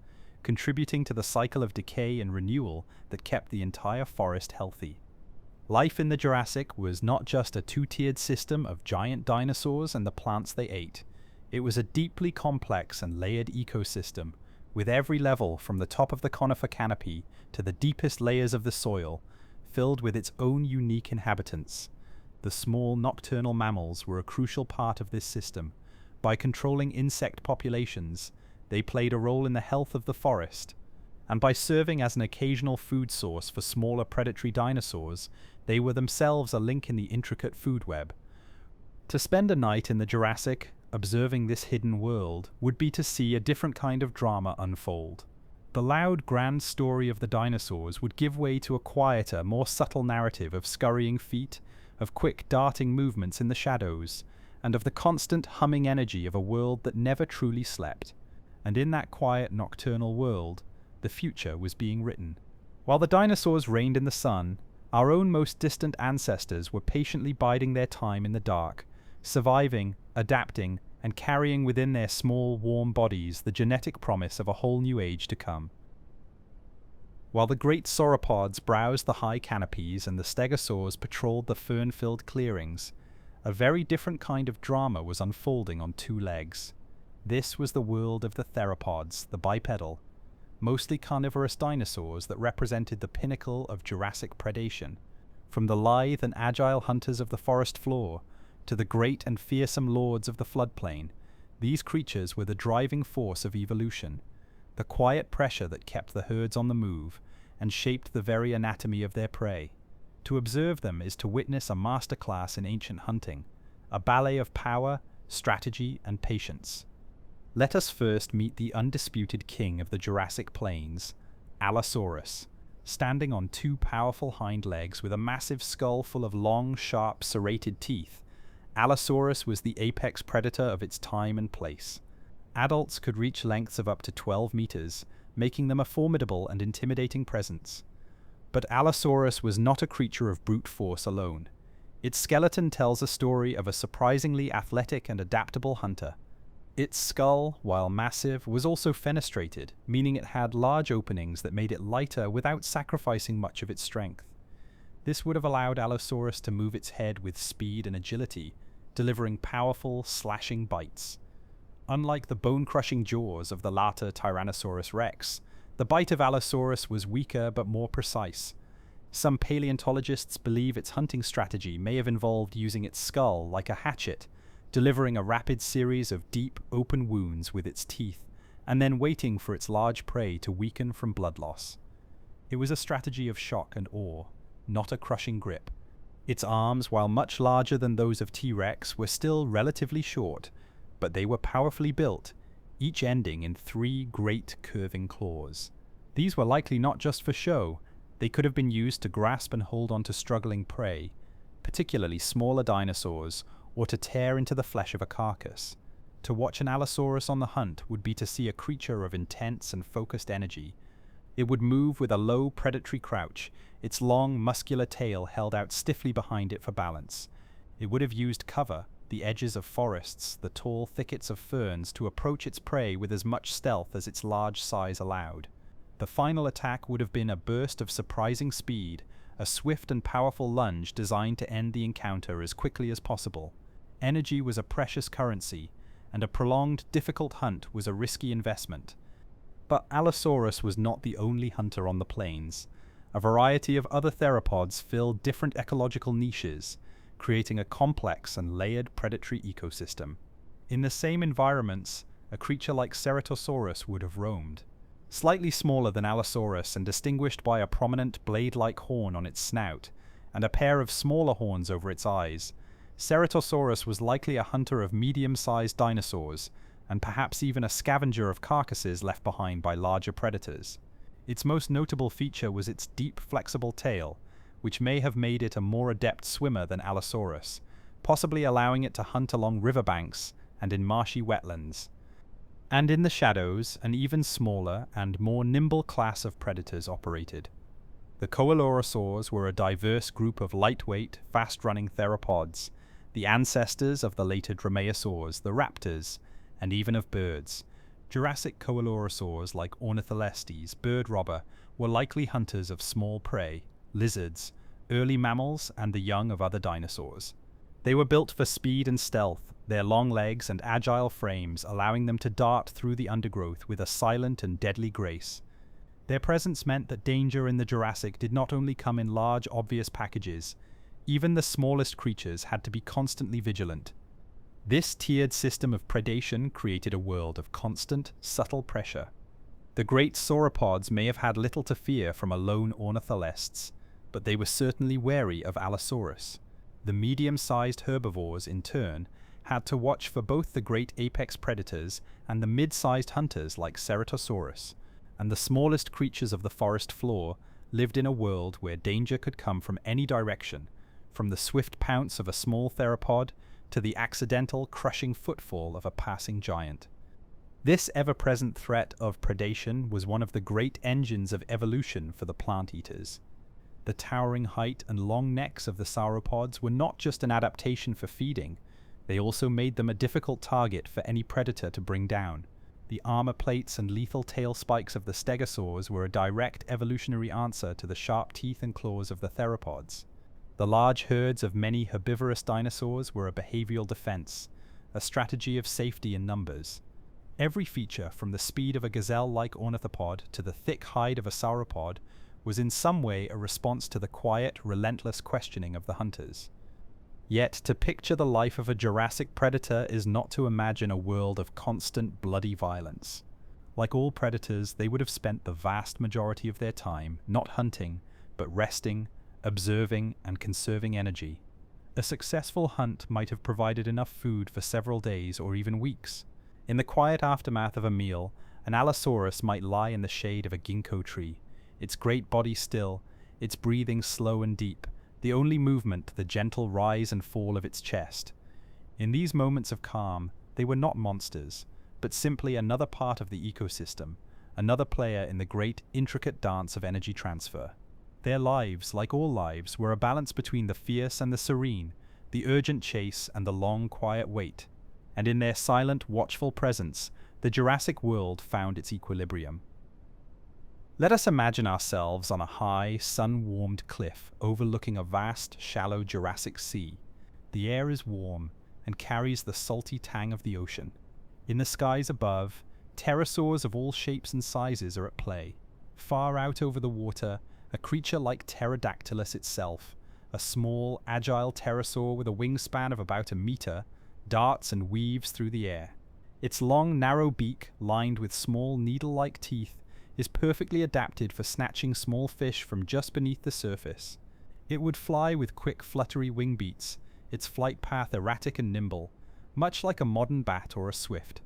contributing to the cycle of decay and renewal that kept the entire forest healthy. Life in the Jurassic was not just a two-tiered system of giant dinosaurs and the plants they ate. It was a deeply complex and layered ecosystem, with every level from the top of the conifer canopy to the deepest layers of the soil, filled with its own unique inhabitants. The small nocturnal mammals were a crucial part of this system. By controlling insect populations, they played a role in the health of the forest, and by serving as an occasional food source for smaller predatory dinosaurs, they were themselves a link in the intricate food web. To spend a night in the Jurassic, observing this hidden world, would be to see a different kind of drama unfold. The loud, grand story of the dinosaurs would give way to a quieter, more subtle narrative of scurrying feet, of quick, darting movements in the shadows, and of the constant humming energy of a world that never truly slept. And in that quiet, nocturnal world, the future was being written. While the dinosaurs reigned in the sun, our own most distant ancestors were patiently biding their time in the dark, surviving, adapting, and carrying within their small, warm bodies the genetic promise of a whole new age to come. While the great sauropods browsed the high canopies and the stegosaurs patrolled the fern-filled clearings, a very different kind of drama was unfolding on two legs. This was the world of the theropods, the bipedal, mostly carnivorous dinosaurs that represented the pinnacle of Jurassic predation. From the lithe and agile hunters of the forest floor to the great and fearsome lords of the floodplain, these creatures were the driving force of evolution, the quiet pressure that kept the herds on the move and shaped the very anatomy of their prey. To observe them is to witness a masterclass in ancient hunting, a ballet of power, strategy, and patience. Let us first meet the undisputed king of the Jurassic Plains, Allosaurus, standing on two powerful hind legs with a massive skull full of long, sharp, serrated teeth. Allosaurus was the apex predator of its time and place. Adults could reach lengths of up to 12 meters, making them a formidable and intimidating presence. But Allosaurus was not a creature of brute force alone. Its skeleton tells a story of a surprisingly athletic and adaptable hunter. Its skull, while massive, was also fenestrated, meaning it had large openings that made it lighter without sacrificing much of its strength. This would have allowed Allosaurus to move its head with speed and agility, delivering powerful, slashing bites. Unlike the bone-crushing jaws of the later Tyrannosaurus rex, the bite of Allosaurus was weaker but more precise. Some paleontologists believe its hunting strategy may have involved using its skull like a hatchet, delivering a rapid series of deep, open wounds with its teeth, and then waiting for its large prey to weaken from blood loss. It was a strategy of shock and awe, not a crushing grip. Its arms, while much larger than those of T-Rex, were still relatively short, but they were powerfully built, each ending in 3 great curving claws. These were likely not just for show. They could have been used to grasp and hold on to struggling prey, particularly smaller dinosaurs, or to tear into the flesh of a carcass. To watch an Allosaurus on the hunt would be to see a creature of intense and focused energy. It would move with a low predatory crouch, its long muscular tail held out stiffly behind it for balance. It would have used cover, the edges of forests, the tall thickets of ferns, to approach its prey with as much stealth as its large size allowed. The final attack would have been a burst of surprising speed, a swift and powerful lunge designed to end the encounter as quickly as possible. Energy was a precious currency, and a prolonged, difficult hunt was a risky investment. But Allosaurus was not the only hunter on the plains. A variety of other theropods filled different ecological niches, creating a complex and layered predatory ecosystem. In the same environments, a creature like Ceratosaurus would have roamed. Slightly smaller than Allosaurus and distinguished by a prominent blade-like horn on its snout, and a pair of smaller horns over its eyes, Ceratosaurus was likely a hunter of medium-sized dinosaurs, and perhaps even a scavenger of carcasses left behind by larger predators. Its most notable feature was its deep, flexible tail, which may have made it a more adept swimmer than Allosaurus, possibly allowing it to hunt along riverbanks and in marshy wetlands. And in the shadows, an even smaller and more nimble class of predators operated. The Coelurosaurs were a diverse group of lightweight, fast-running theropods, the ancestors of the later dromaeosaurs, the raptors, and even of birds. Jurassic Coelurosaurs like Ornitholestes, bird robber, were likely hunters of small prey, lizards, early mammals, and the young of other dinosaurs. They were built for speed and stealth, their long legs and agile frames allowing them to dart through the undergrowth with a silent and deadly grace. Their presence meant that danger in the Jurassic did not only come in large, obvious packages. Even the smallest creatures had to be constantly vigilant. This tiered system of predation created a world of constant, subtle pressure. The great sauropods may have had little to fear from a lone ornitholestes, but they were certainly wary of Allosaurus. The medium-sized herbivores, in turn, had to watch for both the great apex predators and the mid-sized hunters like Ceratosaurus, and the smallest creatures of the forest floor lived in a world where danger could come from any direction, from the swift pounce of a small theropod to the accidental, crushing footfall of a passing giant. This ever-present threat of predation was one of the great engines of evolution for the plant-eaters. The towering height and long necks of the sauropods were not just an adaptation for feeding, they also made them a difficult target for any predator to bring down. The armor plates and lethal tail spikes of the stegosaurs were a direct evolutionary answer to the sharp teeth and claws of the theropods. The large herds of many herbivorous dinosaurs were a behavioral defense, a strategy of safety in numbers. Every feature, from the speed of a gazelle-like ornithopod to the thick hide of a sauropod, was in some way a response to the quiet, relentless questioning of the hunters. Yet, to picture the life of a Jurassic predator is not to imagine a world of constant, bloody violence. Like all predators, they would have spent the vast majority of their time not hunting, but resting, observing, and conserving energy. A successful hunt might have provided enough food for several days or even weeks. In the quiet aftermath of a meal, an Allosaurus might lie in the shade of a ginkgo tree, its great body still, its breathing slow and deep, the only movement the gentle rise and fall of its chest. In these moments of calm, they were not monsters, but simply another part of the ecosystem, another player in the great, intricate dance of energy transfer. Their lives, like all lives, were a balance between the fierce and the serene, the urgent chase and the long, quiet wait. And in their silent, watchful presence, the Jurassic world found its equilibrium. Let us imagine ourselves on a high, sun-warmed cliff overlooking a vast, shallow Jurassic Sea. The air is warm and carries the salty tang of the ocean. In the skies above, pterosaurs of all shapes and sizes are at play. Far out over the water, a creature like Pterodactylus itself, a small, agile pterosaur with a wingspan of about a meter, darts and weaves through the air. Its long, narrow beak, lined with small, needle-like teeth, is perfectly adapted for snatching small fish from just beneath the surface. It would fly with quick, fluttery wing beats, its flight path erratic and nimble, much like a modern bat or a swift.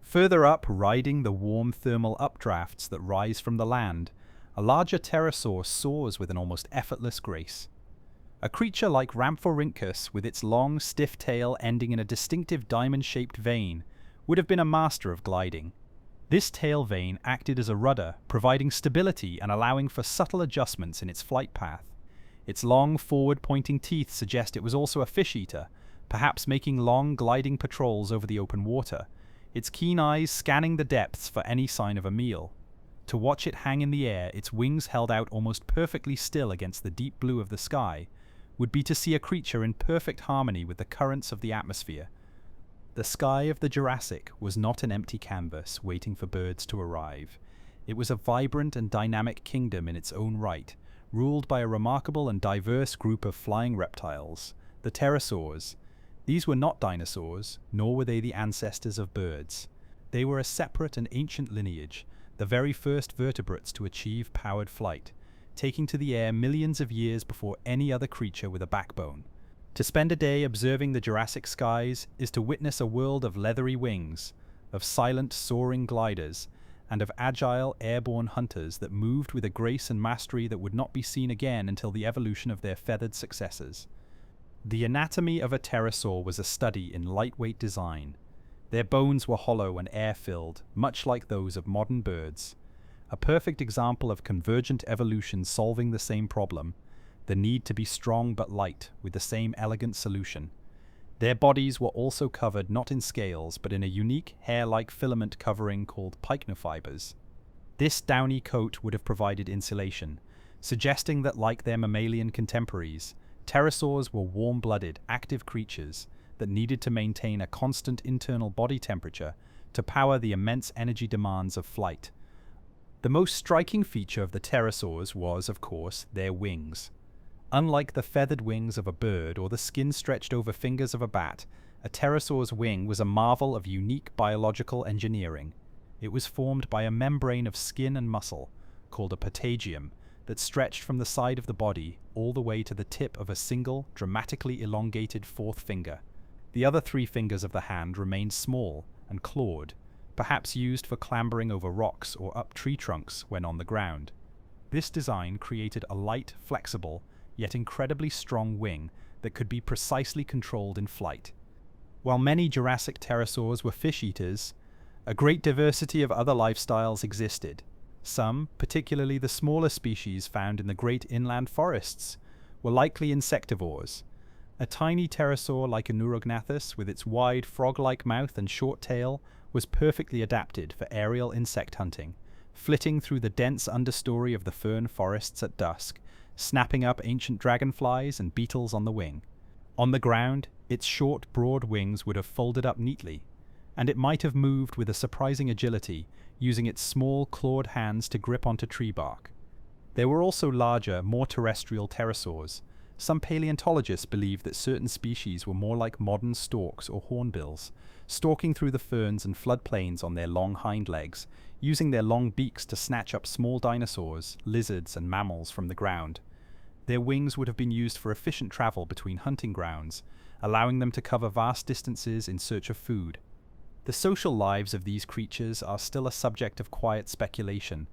Further up, riding the warm thermal updrafts that rise from the land, a larger pterosaur soars with an almost effortless grace. A creature like Rhamphorhynchus, with its long, stiff tail ending in a distinctive diamond-shaped vein, would have been a master of gliding. This tail vein acted as a rudder, providing stability and allowing for subtle adjustments in its flight path. Its long, forward-pointing teeth suggest it was also a fish-eater, perhaps making long, gliding patrols over the open water, its keen eyes scanning the depths for any sign of a meal. To watch it hang in the air, its wings held out almost perfectly still against the deep blue of the sky, would be to see a creature in perfect harmony with the currents of the atmosphere. The sky of the Jurassic was not an empty canvas waiting for birds to arrive. It was a vibrant and dynamic kingdom in its own right, ruled by a remarkable and diverse group of flying reptiles, the pterosaurs. These were not dinosaurs, nor were they the ancestors of birds. They were a separate and ancient lineage, the very first vertebrates to achieve powered flight, taking to the air millions of years before any other creature with a backbone. To spend a day observing the Jurassic skies is to witness a world of leathery wings, of silent, soaring gliders, and of agile, airborne hunters that moved with a grace and mastery that would not be seen again until the evolution of their feathered successors. The anatomy of a pterosaur was a study in lightweight design. Their bones were hollow and air-filled, much like those of modern birds. A perfect example of convergent evolution solving the same problem, the need to be strong but light, with the same elegant solution. Their bodies were also covered not in scales, but in a unique hair-like filament covering called pycnofibers. This downy coat would have provided insulation, suggesting that, like their mammalian contemporaries, pterosaurs were warm-blooded, active creatures that needed to maintain a constant internal body temperature to power the immense energy demands of flight. The most striking feature of the pterosaurs was, of course, their wings. Unlike the feathered wings of a bird or the skin stretched over fingers of a bat, a pterosaur's wing was a marvel of unique biological engineering. It was formed by a membrane of skin and muscle, called a patagium, that stretched from the side of the body all the way to the tip of a single, dramatically elongated fourth finger. The other three fingers of the hand remained small and clawed, perhaps used for clambering over rocks or up tree trunks when on the ground. This design created a light, flexible, yet incredibly strong wing that could be precisely controlled in flight. While many Jurassic pterosaurs were fish eaters, a great diversity of other lifestyles existed. Some, particularly the smaller species found in the great inland forests, were likely insectivores. A tiny pterosaur like a Neurognathus, with its wide frog-like mouth and short tail, was perfectly adapted for aerial insect hunting, flitting through the dense understory of the fern forests at dusk, snapping up ancient dragonflies and beetles on the wing. On the ground, its short, broad wings would have folded up neatly, and it might have moved with a surprising agility, using its small, clawed hands to grip onto tree bark. There were also larger, more terrestrial pterosaurs. Some paleontologists believe that certain species were more like modern storks or hornbills, stalking through the ferns and floodplains on their long hind legs, using their long beaks to snatch up small dinosaurs, lizards, and mammals from the ground. Their wings would have been used for efficient travel between hunting grounds, allowing them to cover vast distances in search of food. The social lives of these creatures are still a subject of quiet speculation,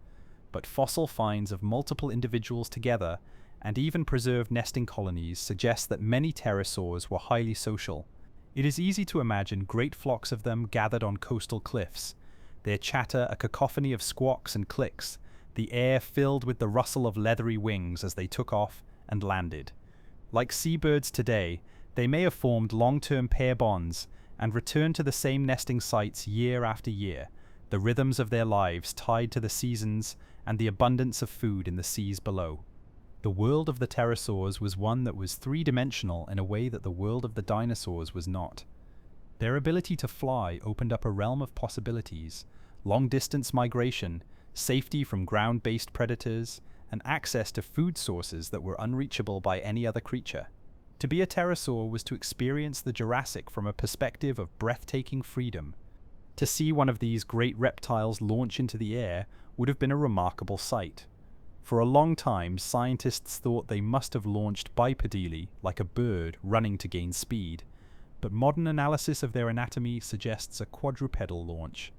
but fossil finds of multiple individuals together and even preserved nesting colonies suggest that many pterosaurs were highly social. It is easy to imagine great flocks of them gathered on coastal cliffs, their chatter a cacophony of squawks and clicks, the air filled with the rustle of leathery wings as they took off and landed. Like seabirds today, they may have formed long-term pair bonds and returned to the same nesting sites year after year, the rhythms of their lives tied to the seasons and the abundance of food in the seas below. The world of the pterosaurs was one that was three-dimensional in a way that the world of the dinosaurs was not. Their ability to fly opened up a realm of possibilities: long-distance migration, safety from ground-based predators, and access to food sources that were unreachable by any other creature. To be a pterosaur was to experience the Jurassic from a perspective of breathtaking freedom. To see one of these great reptiles launch into the air would have been a remarkable sight. For a long time, scientists thought they must have launched bipedally, like a bird running to gain speed, but modern analysis of their anatomy suggests a quadrupedal launch.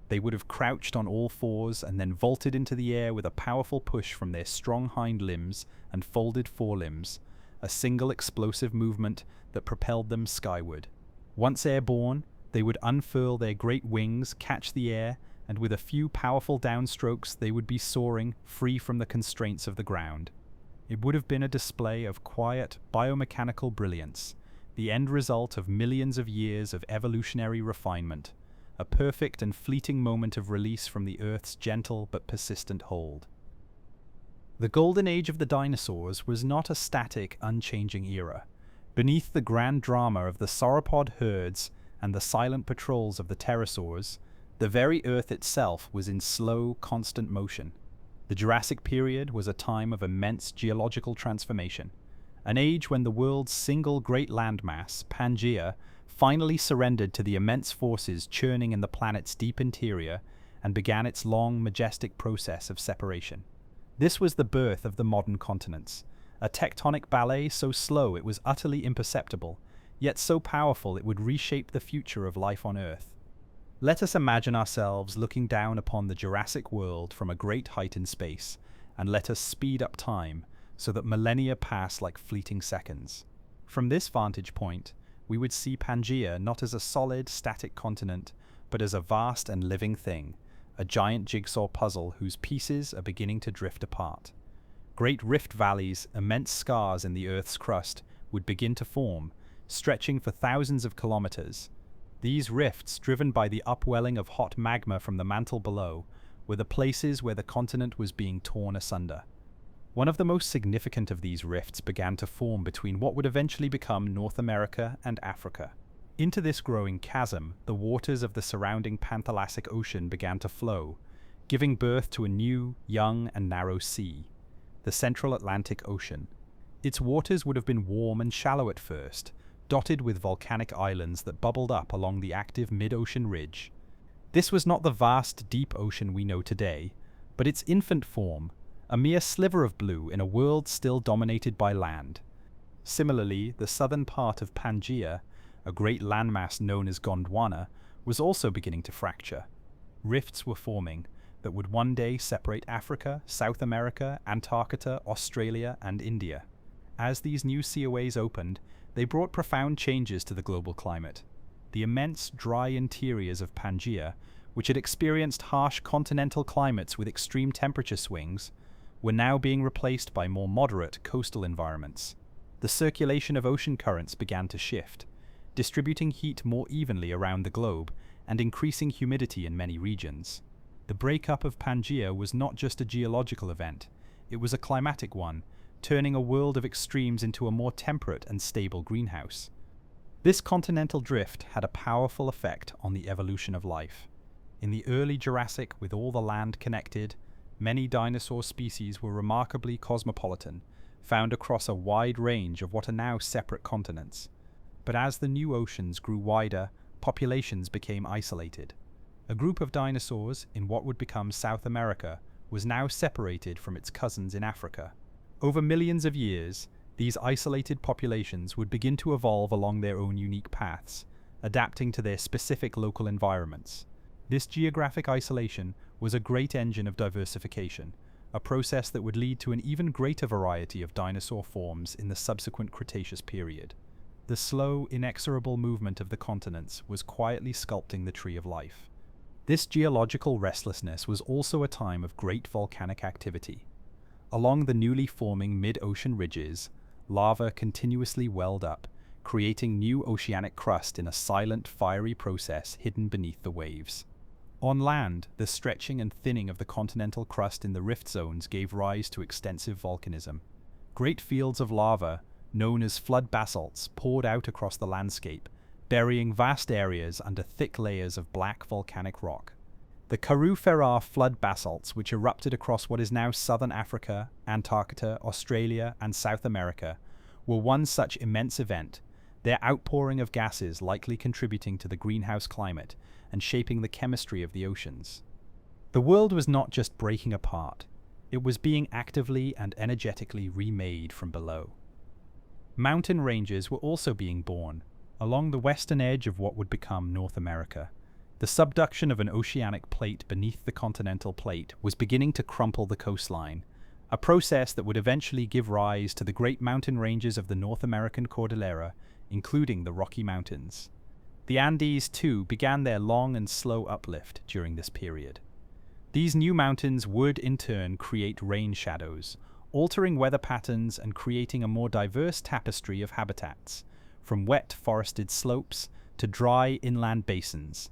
They would have crouched on all fours and then vaulted into the air with a powerful push from their strong hind limbs and folded forelimbs, a single explosive movement that propelled them skyward. Once airborne, they would unfurl their great wings, catch the air, and with a few powerful downstrokes they would be soaring, free from the constraints of the ground. It would have been a display of quiet, biomechanical brilliance, the end result of millions of years of evolutionary refinement, a perfect and fleeting moment of release from the Earth's gentle but persistent hold. The golden age of the dinosaurs was not a static, unchanging era. Beneath the grand drama of the sauropod herds and the silent patrols of the pterosaurs, the very Earth itself was in slow, constant motion. The Jurassic Period was a time of immense geological transformation, an age when the world's single great landmass, Pangaea, finally surrendered to the immense forces churning in the planet's deep interior and began its long, majestic process of separation. This was the birth of the modern continents, a tectonic ballet so slow it was utterly imperceptible, yet so powerful it would reshape the future of life on Earth. Let us imagine ourselves looking down upon the Jurassic world from a great height in space, and let us speed up time so that millennia pass like fleeting seconds. From this vantage point, we would see Pangaea not as a solid, static continent, but as a vast and living thing, a giant jigsaw puzzle whose pieces are beginning to drift apart. Great rift valleys, immense scars in the Earth's crust, would begin to form, stretching for thousands of kilometers. These rifts, driven by the upwelling of hot magma from the mantle below, were the places where the continent was being torn asunder. One of the most significant of these rifts began to form between what would eventually become North America and Africa. Into this growing chasm, the waters of the surrounding Panthalassic Ocean began to flow, giving birth to a new, young, and narrow sea, the Central Atlantic Ocean. Its waters would have been warm and shallow at first, dotted with volcanic islands that bubbled up along the active mid-ocean ridge. This was not the vast, deep ocean we know today, but its infant form, a mere sliver of blue in a world still dominated by land. Similarly, the southern part of Pangaea, a great landmass known as Gondwana, was also beginning to fracture. Rifts were forming that would one day separate Africa, South America, Antarctica, Australia, and India. As these new seaways opened, they brought profound changes to the global climate. The immense, dry interiors of Pangaea, which had experienced harsh continental climates with extreme temperature swings, were now being replaced by more moderate coastal environments. The circulation of ocean currents began to shift, distributing heat more evenly around the globe and increasing humidity in many regions. The breakup of Pangaea was not just a geological event, it was a climatic one, turning a world of extremes into a more temperate and stable greenhouse. This continental drift had a powerful effect on the evolution of life. In the early Jurassic, with all the land connected, many dinosaur species were remarkably cosmopolitan, found across a wide range of what are now separate continents. But as the new oceans grew wider, populations became isolated. A group of dinosaurs in what would become South America was now separated from its cousins in Africa. Over millions of years, these isolated populations would begin to evolve along their own unique paths, adapting to their specific local environments. This geographic isolation was a great engine of diversification, a process that would lead to an even greater variety of dinosaur forms in the subsequent Cretaceous period. The slow, inexorable movement of the continents was quietly sculpting the tree of life. This geological restlessness was also a time of great volcanic activity. Along the newly forming mid-ocean ridges, lava continuously welled up, creating new oceanic crust in a silent, fiery process hidden beneath the waves. On land, the stretching and thinning of the continental crust in the rift zones gave rise to extensive volcanism. Great fields of lava, known as flood basalts, poured out across the landscape, burying vast areas under thick layers of black volcanic rock. The Karoo-Ferrar flood basalts, which erupted across what is now southern Africa, Antarctica, Australia, and South America, were one such immense event, their outpouring of gases likely contributing to the greenhouse climate and shaping the chemistry of the oceans. The world was not just breaking apart, it was being actively and energetically remade from below. Mountain ranges were also being born, along the western edge of what would become North America. The subduction of an oceanic plate beneath the continental plate was beginning to crumple the coastline, a process that would eventually give rise to the great mountain ranges of the North American Cordillera, including the Rocky Mountains. The Andes, too, began their long and slow uplift during this period. These new mountains would, in turn, create rain shadows, altering weather patterns and creating a more diverse tapestry of habitats, from wet forested slopes to dry inland basins.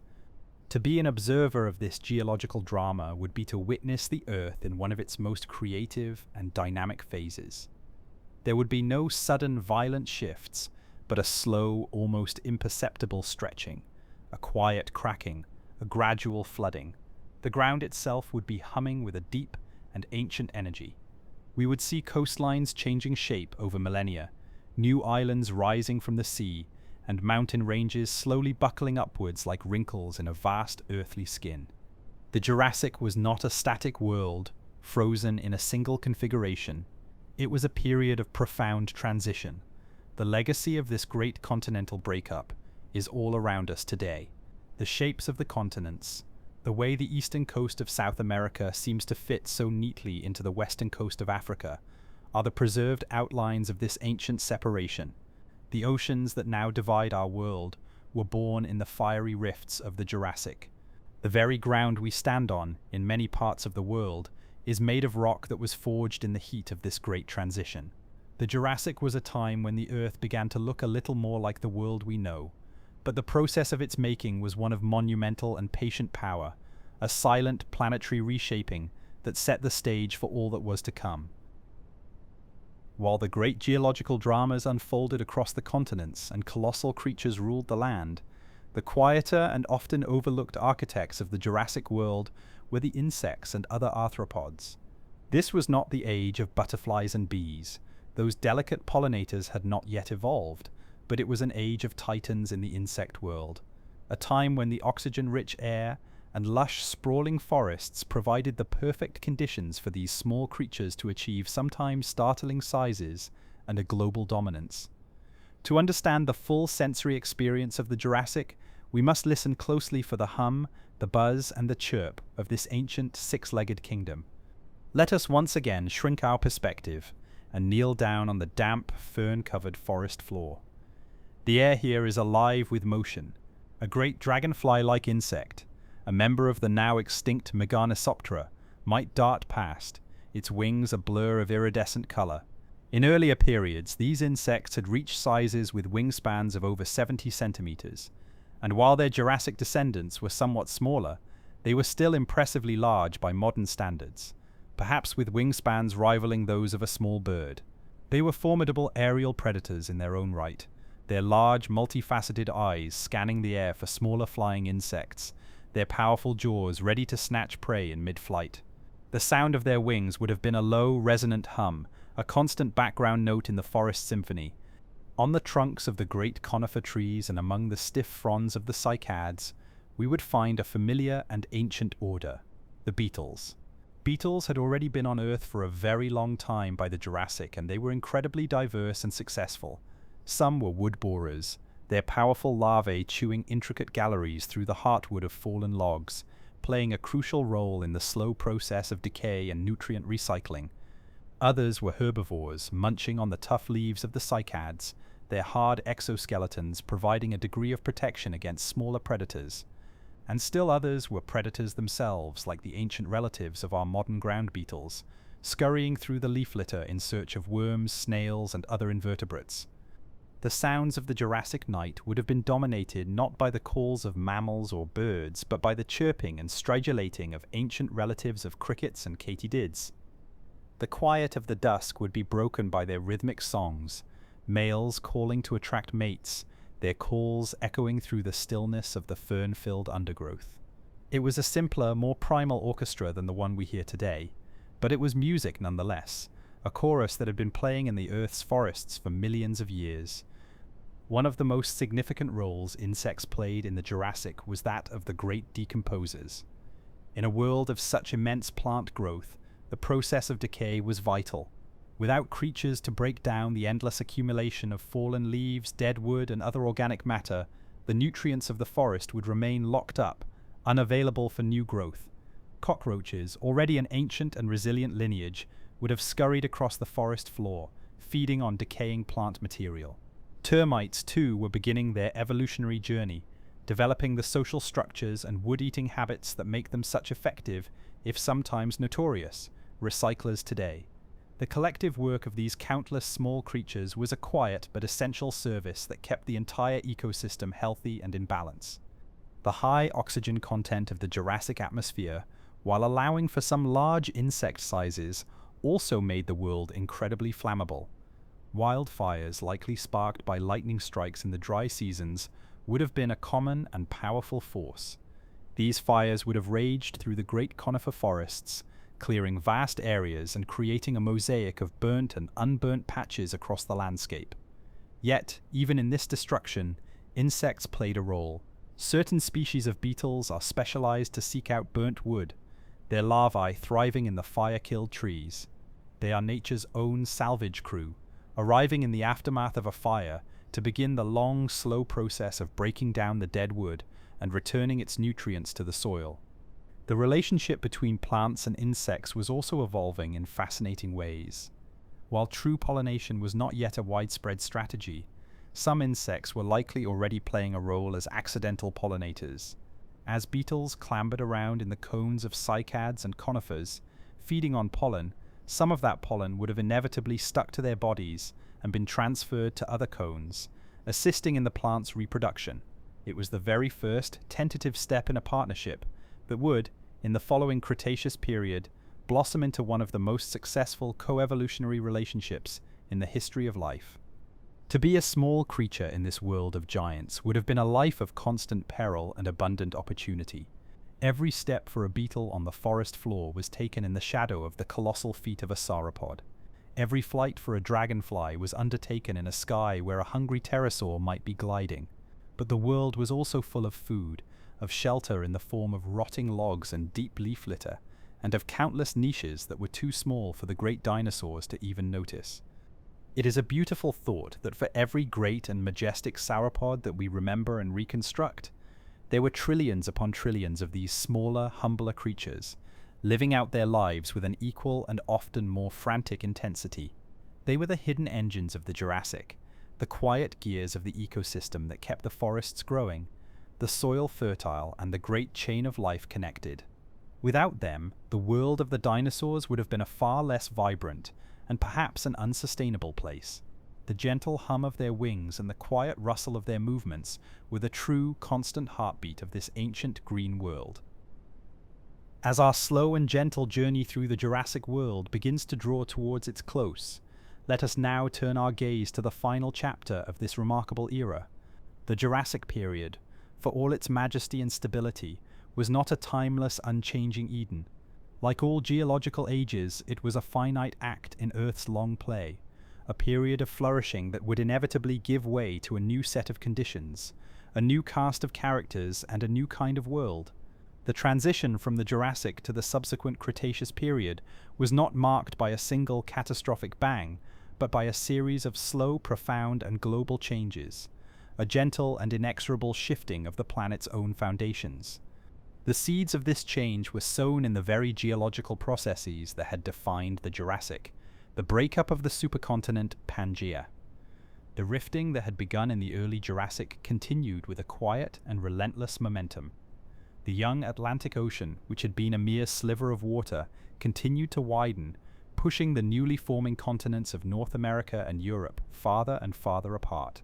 To be an observer of this geological drama would be to witness the Earth in one of its most creative and dynamic phases. There would be no sudden violent shifts, but a slow, almost imperceptible stretching, a quiet cracking, a gradual flooding. The ground itself would be humming with a deep and ancient energy. We would see coastlines changing shape over millennia, new islands rising from the sea, and mountain ranges slowly buckling upwards like wrinkles in a vast earthly skin. The Jurassic was not a static world, frozen in a single configuration. It was a period of profound transition. The legacy of this great continental breakup is all around us today. The shapes of the continents, the way the eastern coast of South America seems to fit so neatly into the western coast of Africa, are the preserved outlines of this ancient separation. The oceans that now divide our world were born in the fiery rifts of the Jurassic. The very ground we stand on, in many parts of the world, is made of rock that was forged in the heat of this great transition. The Jurassic was a time when the Earth began to look a little more like the world we know, but the process of its making was one of monumental and patient power, a silent planetary reshaping that set the stage for all that was to come. While the great geological dramas unfolded across the continents and colossal creatures ruled the land, the quieter and often overlooked architects of the Jurassic world were the insects and other arthropods. This was not the age of butterflies and bees. Those delicate pollinators had not yet evolved, but it was an age of titans in the insect world, a time when the oxygen-rich air and lush, sprawling forests provided the perfect conditions for these small creatures to achieve sometimes startling sizes and a global dominance. To understand the full sensory experience of the Jurassic, we must listen closely for the hum, the buzz, and the chirp of this ancient six-legged kingdom. Let us once again shrink our perspective and kneel down on the damp, fern-covered forest floor. The air here is alive with motion. A great dragonfly-like insect, a member of the now extinct Meganisoptera, might dart past, its wings a blur of iridescent color. In earlier periods, these insects had reached sizes with wingspans of over 70 centimeters, and while their Jurassic descendants were somewhat smaller, they were still impressively large by modern standards, perhaps with wingspans rivaling those of a small bird. They were formidable aerial predators in their own right, their large, multifaceted eyes scanning the air for smaller flying insects, their powerful jaws ready to snatch prey in mid-flight. The sound of their wings would have been a low, resonant hum, a constant background note in the forest symphony. On the trunks of the great conifer trees and among the stiff fronds of the cycads, we would find a familiar and ancient order, the beetles. Beetles had already been on Earth for a very long time by the Jurassic, and they were incredibly diverse and successful. Some were wood borers, their powerful larvae chewing intricate galleries through the heartwood of fallen logs, playing a crucial role in the slow process of decay and nutrient recycling. Others were herbivores, munching on the tough leaves of the cycads, their hard exoskeletons providing a degree of protection against smaller predators. And still others were predators themselves, like the ancient relatives of our modern ground beetles, scurrying through the leaf litter in search of worms, snails, and other invertebrates. The sounds of the Jurassic night would have been dominated not by the calls of mammals or birds, but by the chirping and stridulating of ancient relatives of crickets and katydids. The quiet of the dusk would be broken by their rhythmic songs, males calling to attract mates, their calls echoing through the stillness of the fern-filled undergrowth. It was a simpler, more primal orchestra than the one we hear today, but it was music nonetheless, a chorus that had been playing in the Earth's forests for millions of years. One of the most significant roles insects played in the Jurassic was that of the great decomposers. In a world of such immense plant growth, the process of decay was vital. Without creatures to break down the endless accumulation of fallen leaves, dead wood, and other organic matter, the nutrients of the forest would remain locked up, unavailable for new growth. Cockroaches, already an ancient and resilient lineage, would have scurried across the forest floor, feeding on decaying plant material. Termites, too, were beginning their evolutionary journey, developing the social structures and wood-eating habits that make them such effective, if sometimes notorious, recyclers today. The collective work of these countless small creatures was a quiet but essential service that kept the entire ecosystem healthy and in balance. The high oxygen content of the Jurassic atmosphere, while allowing for some large insect sizes, also made the world incredibly flammable. Wildfires, likely sparked by lightning strikes in the dry seasons, would have been a common and powerful force. These fires would have raged through the great conifer forests, clearing vast areas and creating a mosaic of burnt and unburnt patches across the landscape. Yet, even in this destruction, insects played a role. Certain species of beetles are specialized to seek out burnt wood, their larvae thriving in the fire-killed trees. They are nature's own salvage crew, arriving in the aftermath of a fire to begin the long, slow process of breaking down the dead wood and returning its nutrients to the soil. The relationship between plants and insects was also evolving in fascinating ways. While true pollination was not yet a widespread strategy, some insects were likely already playing a role as accidental pollinators. As beetles clambered around in the cones of cycads and conifers, feeding on pollen, some of that pollen would have inevitably stuck to their bodies and been transferred to other cones, assisting in the plant's reproduction. It was the very first tentative step in a partnership that would, in the following Cretaceous period, blossom into one of the most successful coevolutionary relationships in the history of life. To be a small creature in this world of giants would have been a life of constant peril and abundant opportunity. Every step for a beetle on the forest floor was taken in the shadow of the colossal feet of a sauropod. Every flight for a dragonfly was undertaken in a sky where a hungry pterosaur might be gliding. But the world was also full of food, of shelter in the form of rotting logs and deep leaf litter, and of countless niches that were too small for the great dinosaurs to even notice. It is a beautiful thought that for every great and majestic sauropod that we remember and reconstruct, there were trillions upon trillions of these smaller, humbler creatures, living out their lives with an equal and often more frantic intensity. They were the hidden engines of the Jurassic, the quiet gears of the ecosystem that kept the forests growing, the soil fertile, and the great chain of life connected. Without them, the world of the dinosaurs would have been a far less vibrant and perhaps an unsustainable place. The gentle hum of their wings and the quiet rustle of their movements were the true, constant heartbeat of this ancient green world. As our slow and gentle journey through the Jurassic world begins to draw towards its close, let us now turn our gaze to the final chapter of this remarkable era. The Jurassic Period, for all its majesty and stability, was not a timeless, unchanging Eden. Like all geological ages, it was a finite act in Earth's long play, a period of flourishing that would inevitably give way to a new set of conditions, a new cast of characters, and a new kind of world. The transition from the Jurassic to the subsequent Cretaceous period was not marked by a single catastrophic bang, but by a series of slow, profound, and global changes, a gentle and inexorable shifting of the planet's own foundations. The seeds of this change were sown in the very geological processes that had defined the Jurassic, the breakup of the supercontinent Pangaea. The rifting that had begun in the early Jurassic continued with a quiet and relentless momentum. The young Atlantic Ocean, which had been a mere sliver of water, continued to widen, pushing the newly forming continents of North America and Europe farther and farther apart.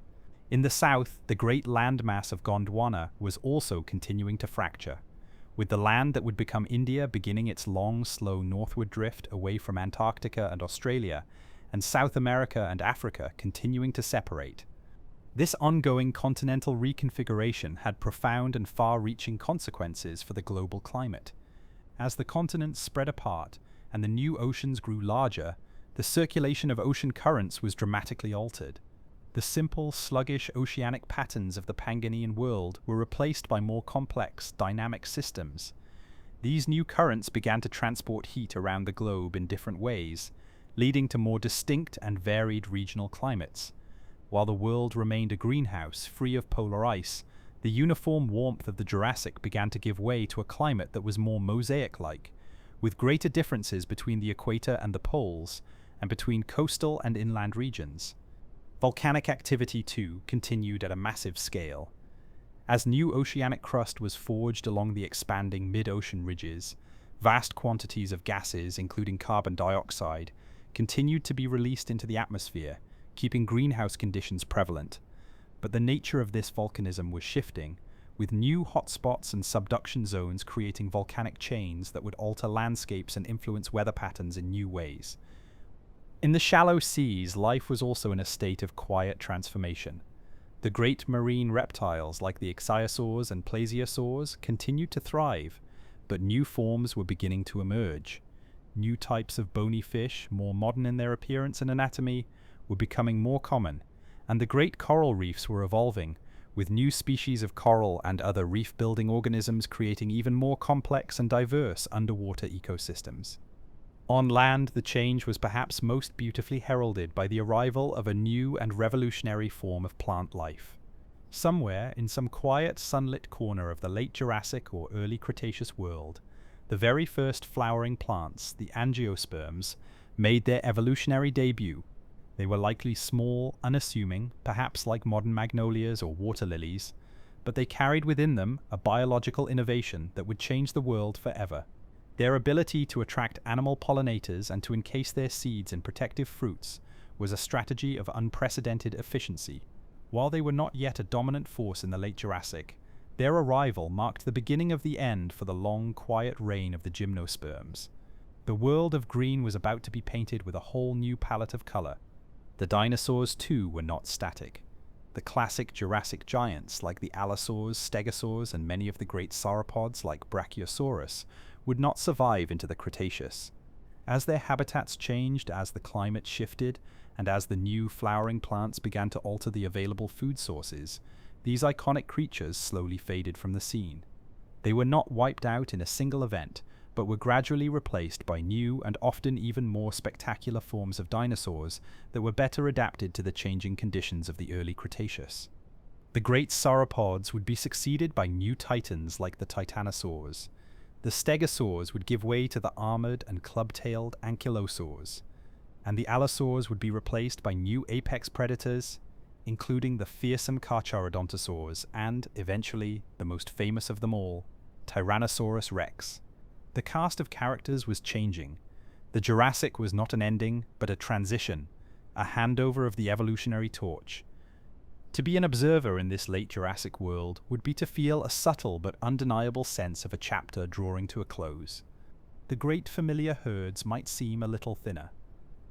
In the south, the great landmass of Gondwana was also continuing to fracture, with the land that would become India beginning its long, slow northward drift away from Antarctica and Australia, and South America and Africa continuing to separate. This ongoing continental reconfiguration had profound and far-reaching consequences for the global climate. As the continents spread apart and the new oceans grew larger, the circulation of ocean currents was dramatically altered. The simple, sluggish oceanic patterns of the Pangaean world were replaced by more complex, dynamic systems. These new currents began to transport heat around the globe in different ways, leading to more distinct and varied regional climates. While the world remained a greenhouse free of polar ice, the uniform warmth of the Jurassic began to give way to a climate that was more mosaic-like, with greater differences between the equator and the poles, and between coastal and inland regions. Volcanic activity, too, continued at a massive scale. As new oceanic crust was forged along the expanding mid-ocean ridges, vast quantities of gases, including carbon dioxide, continued to be released into the atmosphere, keeping greenhouse conditions prevalent. But the nature of this volcanism was shifting, with new hotspots and subduction zones creating volcanic chains that would alter landscapes and influence weather patterns in new ways. In the shallow seas, life was also in a state of quiet transformation. The great marine reptiles like the ichthyosaurs and plesiosaurs continued to thrive, but new forms were beginning to emerge. New types of bony fish, more modern in their appearance and anatomy, were becoming more common, and the great coral reefs were evolving, with new species of coral and other reef-building organisms creating even more complex and diverse underwater ecosystems. On land, the change was perhaps most beautifully heralded by the arrival of a new and revolutionary form of plant life. Somewhere, in some quiet, sunlit corner of the late Jurassic or early Cretaceous world, the very first flowering plants, the angiosperms, made their evolutionary debut. They were likely small, unassuming, perhaps like modern magnolias or water lilies, but they carried within them a biological innovation that would change the world forever. Their ability to attract animal pollinators and to encase their seeds in protective fruits was a strategy of unprecedented efficiency. While they were not yet a dominant force in the late Jurassic, their arrival marked the beginning of the end for the long, quiet reign of the gymnosperms. The world of green was about to be painted with a whole new palette of color. The dinosaurs, too, were not static. The classic Jurassic giants like the allosaurs, stegosaurs, and many of the great sauropods like Brachiosaurus would not survive into the Cretaceous. As their habitats changed, as the climate shifted, and as the new flowering plants began to alter the available food sources, these iconic creatures slowly faded from the scene. They were not wiped out in a single event, but were gradually replaced by new and often even more spectacular forms of dinosaurs that were better adapted to the changing conditions of the early Cretaceous. The great sauropods would be succeeded by new titans like the titanosaurs. The stegosaurs would give way to the armored and club-tailed ankylosaurs, and the allosaurs would be replaced by new apex predators, including the fearsome carcharodontosaurs and, eventually, the most famous of them all, Tyrannosaurus rex. The cast of characters was changing. The Jurassic was not an ending, but a transition, a handover of the evolutionary torch. To be an observer in this late Jurassic world would be to feel a subtle but undeniable sense of a chapter drawing to a close. The great familiar herds might seem a little thinner.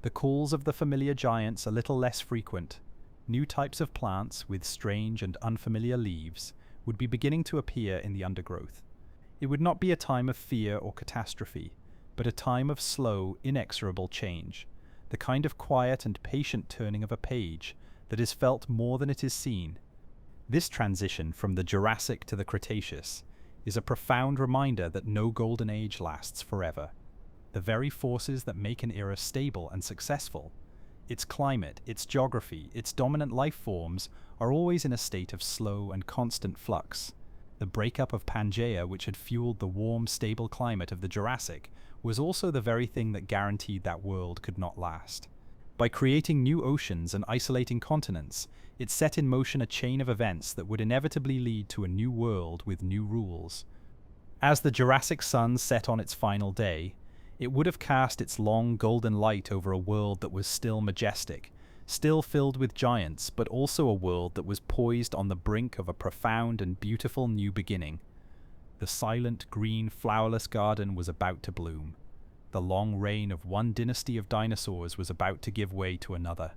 The calls of the familiar giants a little less frequent. New types of plants with strange and unfamiliar leaves would be beginning to appear in the undergrowth. It would not be a time of fear or catastrophe, but a time of slow, inexorable change, the kind of quiet and patient turning of a page that is felt more than it is seen. This transition from the Jurassic to the Cretaceous is a profound reminder that no golden age lasts forever. The very forces that make an era stable and successful, its climate, its geography, its dominant life forms, are always in a state of slow and constant flux. The breakup of Pangaea, which had fueled the warm, stable climate of the Jurassic, was also the very thing that guaranteed that world could not last. By creating new oceans and isolating continents, it set in motion a chain of events that would inevitably lead to a new world with new rules. As the Jurassic sun set on its final day, it would have cast its long golden light over a world that was still majestic, still filled with giants, but also a world that was poised on the brink of a profound and beautiful new beginning. The silent, green, flowerless garden was about to bloom. The long reign of one dynasty of dinosaurs was about to give way to another.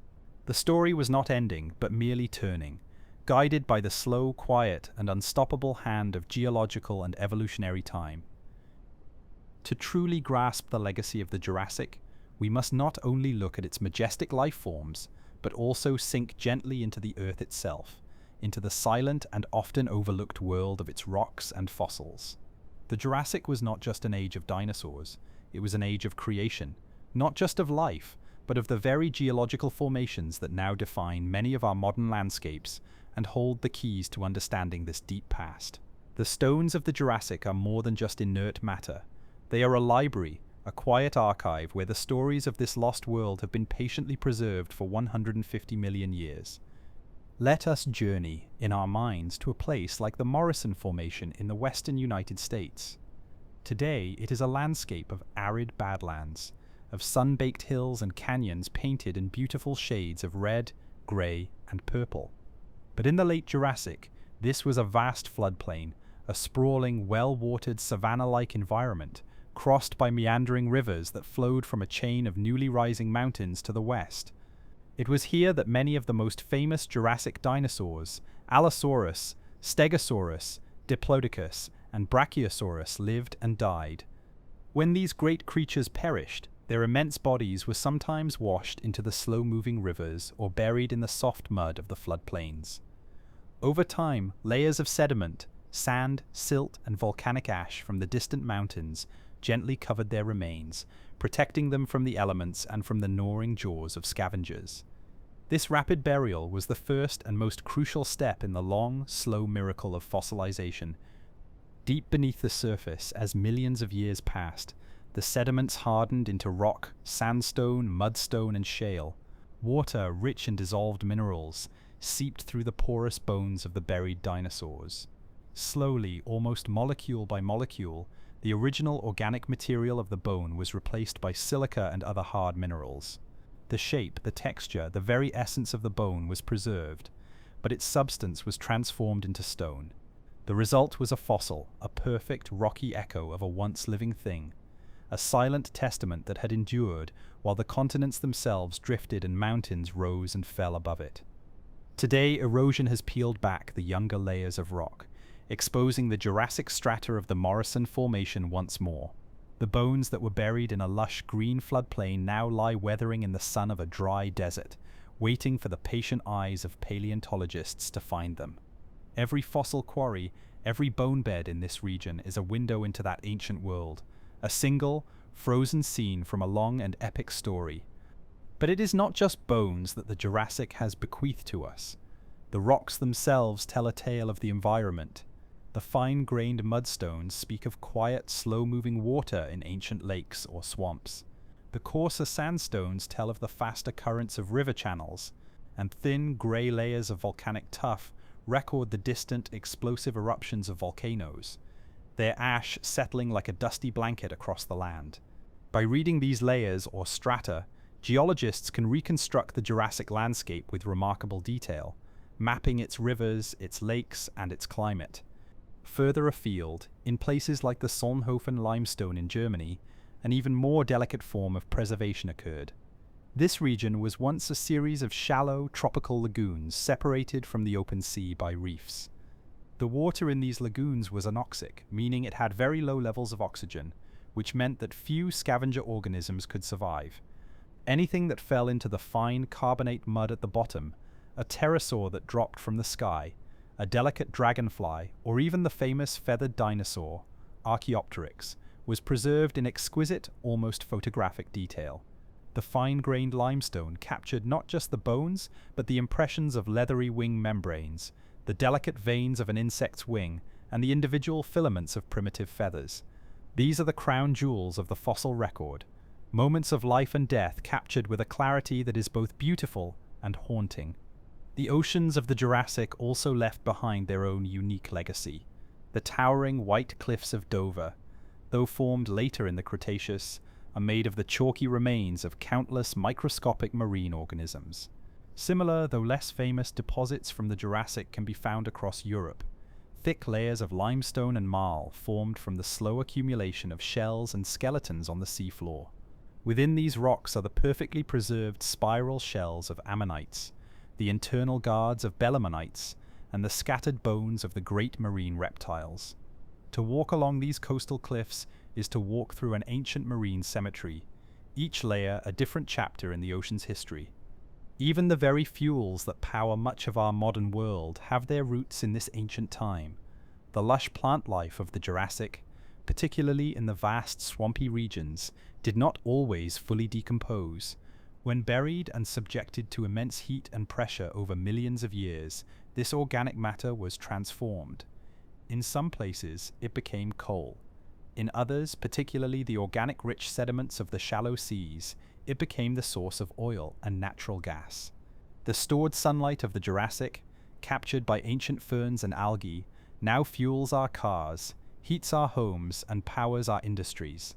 The story was not ending, but merely turning, guided by the slow, quiet, and unstoppable hand of geological and evolutionary time. To truly grasp the legacy of the Jurassic, we must not only look at its majestic life forms, but also sink gently into the Earth itself, into the silent and often overlooked world of its rocks and fossils. The Jurassic was not just an age of dinosaurs, it was an age of creation, not just of life, but of the very geological formations that now define many of our modern landscapes and hold the keys to understanding this deep past. The stones of the Jurassic are more than just inert matter. They are a library, a quiet archive where the stories of this lost world have been patiently preserved for 150 million years. Let us journey, in our minds, to a place like the Morrison Formation in the western United States. Today, it is a landscape of arid badlands, of sun-baked hills and canyons painted in beautiful shades of red, grey, and purple. But in the late Jurassic, this was a vast floodplain, a sprawling, well-watered savanna-like environment, crossed by meandering rivers that flowed from a chain of newly rising mountains to the west. It was here that many of the most famous Jurassic dinosaurs, Allosaurus, Stegosaurus, Diplodocus, and Brachiosaurus, lived and died. When these great creatures perished, their immense bodies were sometimes washed into the slow-moving rivers or buried in the soft mud of the floodplains. Over time, layers of sediment, sand, silt, and volcanic ash from the distant mountains gently covered their remains, protecting them from the elements and from the gnawing jaws of scavengers. This rapid burial was the first and most crucial step in the long, slow miracle of fossilization. Deep beneath the surface, as millions of years passed, the sediments hardened into rock, sandstone, mudstone, and shale. Water, rich in dissolved minerals, seeped through the porous bones of the buried dinosaurs. Slowly, almost molecule by molecule, the original organic material of the bone was replaced by silica and other hard minerals. The shape, the texture, the very essence of the bone was preserved, but its substance was transformed into stone. The result was a fossil, a perfect, rocky echo of a once living thing, a silent testament that had endured while the continents themselves drifted and mountains rose and fell above it. Today, erosion has peeled back the younger layers of rock, exposing the Jurassic strata of the Morrison Formation once more. The bones that were buried in a lush green floodplain now lie weathering in the sun of a dry desert, waiting for the patient eyes of paleontologists to find them. Every fossil quarry, every bone bed in this region is a window into that ancient world, a single, frozen scene from a long and epic story. But it is not just bones that the Jurassic has bequeathed to us. The rocks themselves tell a tale of the environment. The fine-grained mudstones speak of quiet, slow-moving water in ancient lakes or swamps. The coarser sandstones tell of the faster currents of river channels, and thin, grey layers of volcanic tuff record the distant, explosive eruptions of volcanoes, their ash settling like a dusty blanket across the land. By reading these layers, or strata, geologists can reconstruct the Jurassic landscape with remarkable detail, mapping its rivers, its lakes, and its climate. Further afield, in places like the Solnhofen limestone in Germany, an even more delicate form of preservation occurred. This region was once a series of shallow, tropical lagoons separated from the open sea by reefs. The water in these lagoons was anoxic, meaning it had very low levels of oxygen, which meant that few scavenger organisms could survive. Anything that fell into the fine carbonate mud at the bottom, a pterosaur that dropped from the sky, a delicate dragonfly, or even the famous feathered dinosaur, Archaeopteryx, was preserved in exquisite, almost photographic detail. The fine-grained limestone captured not just the bones, but the impressions of leathery wing membranes, the delicate veins of an insect's wing, and the individual filaments of primitive feathers. These are the crown jewels of the fossil record, moments of life and death captured with a clarity that is both beautiful and haunting. The oceans of the Jurassic also left behind their own unique legacy. The towering white cliffs of Dover, though formed later in the Cretaceous, are made of the chalky remains of countless microscopic marine organisms. Similar, though less famous, deposits from the Jurassic can be found across Europe. Thick layers of limestone and marl formed from the slow accumulation of shells and skeletons on the seafloor. Within these rocks are the perfectly preserved spiral shells of ammonites, the internal guards of belemnites, and the scattered bones of the great marine reptiles. To walk along these coastal cliffs is to walk through an ancient marine cemetery, each layer a different chapter in the ocean's history. Even the very fuels that power much of our modern world have their roots in this ancient time. The lush plant life of the Jurassic, particularly in the vast swampy regions, did not always fully decompose. When buried and subjected to immense heat and pressure over millions of years, this organic matter was transformed. In some places, it became coal. In others, particularly the organic-rich sediments of the shallow seas, it became the source of oil and natural gas. The stored sunlight of the Jurassic, captured by ancient ferns and algae, now fuels our cars, heats our homes, and powers our industries.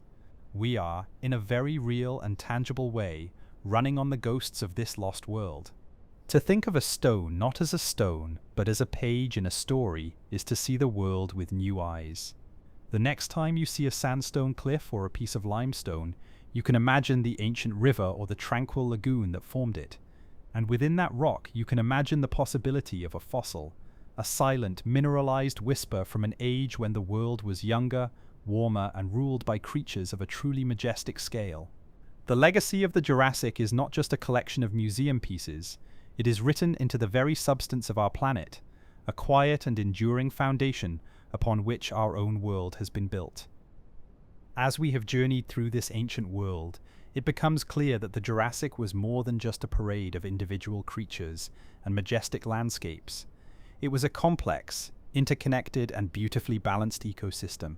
We are, in a very real and tangible way, running on the ghosts of this lost world. To think of a stone not as a stone, but as a page in a story, is to see the world with new eyes. The next time you see a sandstone cliff or a piece of limestone, you can imagine the ancient river or the tranquil lagoon that formed it. And within that rock, you can imagine the possibility of a fossil, a silent, mineralized whisper from an age when the world was younger, warmer, and ruled by creatures of a truly majestic scale. The legacy of the Jurassic is not just a collection of museum pieces. It is written into the very substance of our planet, a quiet and enduring foundation upon which our own world has been built. As we have journeyed through this ancient world, it becomes clear that the Jurassic was more than just a parade of individual creatures and majestic landscapes. It was a complex, interconnected, and beautifully balanced ecosystem.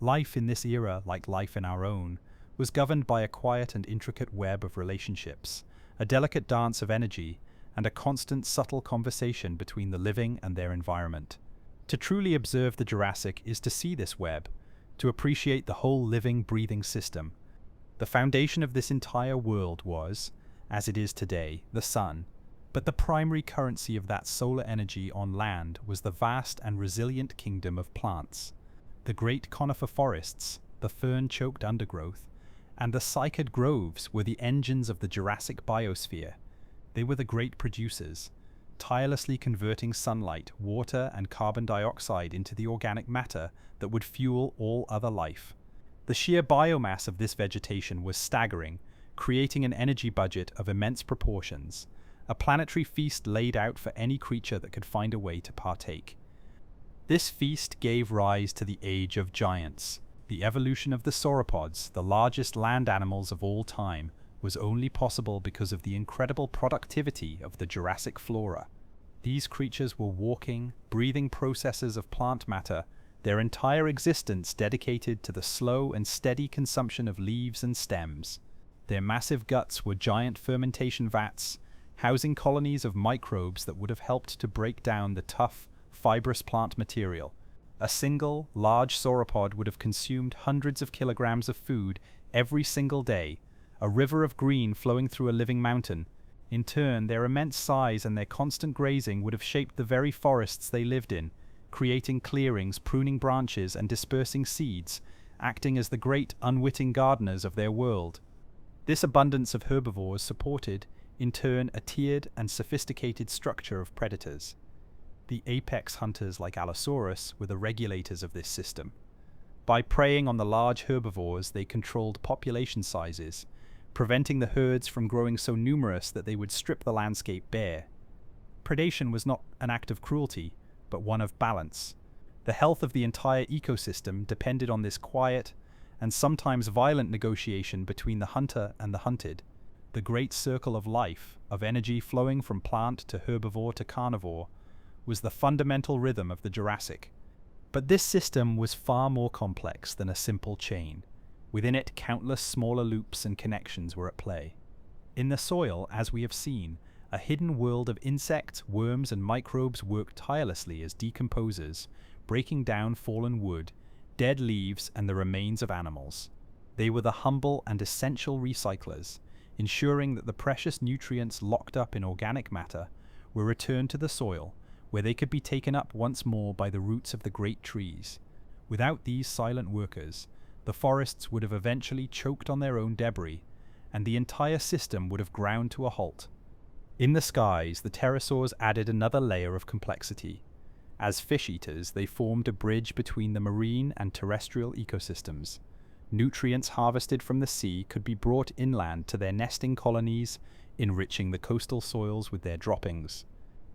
Life in this era, like life in our own, was governed by a quiet and intricate web of relationships, a delicate dance of energy, and a constant, subtle conversation between the living and their environment. To truly observe the Jurassic is to see this web, to appreciate the whole living, breathing system. The foundation of this entire world was, as it is today, the sun, but the primary currency of that solar energy on land was the vast and resilient kingdom of plants. The great conifer forests, the fern-choked undergrowth, and the cycad groves were the engines of the Jurassic biosphere. They were the great producers. tirelessly converting sunlight, water, and carbon dioxide into the organic matter that would fuel all other life. The sheer biomass of this vegetation was staggering, creating an energy budget of immense proportions, a planetary feast laid out for any creature that could find a way to partake. This feast gave rise to the Age of Giants. The evolution of the sauropods, the largest land animals of all time, was only possible because of the incredible productivity of the Jurassic flora. These creatures were walking, breathing processes of plant matter, their entire existence dedicated to the slow and steady consumption of leaves and stems. Their massive guts were giant fermentation vats, housing colonies of microbes that would have helped to break down the tough, fibrous plant material. A single, large sauropod would have consumed hundreds of kilograms of food every single day, a river of green flowing through a living mountain. In turn, their immense size and their constant grazing would have shaped the very forests they lived in, creating clearings, pruning branches, and dispersing seeds, acting as the great unwitting gardeners of their world. This abundance of herbivores supported, in turn, a tiered and sophisticated structure of predators. The apex hunters like Allosaurus were the regulators of this system. By preying on the large herbivores, they controlled population sizes, preventing the herds from growing so numerous that they would strip the landscape bare. Predation was not an act of cruelty, but one of balance. The health of the entire ecosystem depended on this quiet and sometimes violent negotiation between the hunter and the hunted. The great circle of life, of energy flowing from plant to herbivore to carnivore, was the fundamental rhythm of the Jurassic. But this system was far more complex than a simple chain. Within it, countless smaller loops and connections were at play. In the soil, as we have seen, a hidden world of insects, worms, and microbes worked tirelessly as decomposers, breaking down fallen wood, dead leaves, and the remains of animals. They were the humble and essential recyclers, ensuring that the precious nutrients locked up in organic matter were returned to the soil, where they could be taken up once more by the roots of the great trees. Without these silent workers, the forests would have eventually choked on their own debris, and the entire system would have ground to a halt. In the skies, the pterosaurs added another layer of complexity. As fish-eaters, they formed a bridge between the marine and terrestrial ecosystems. Nutrients harvested from the sea could be brought inland to their nesting colonies, enriching the coastal soils with their droppings.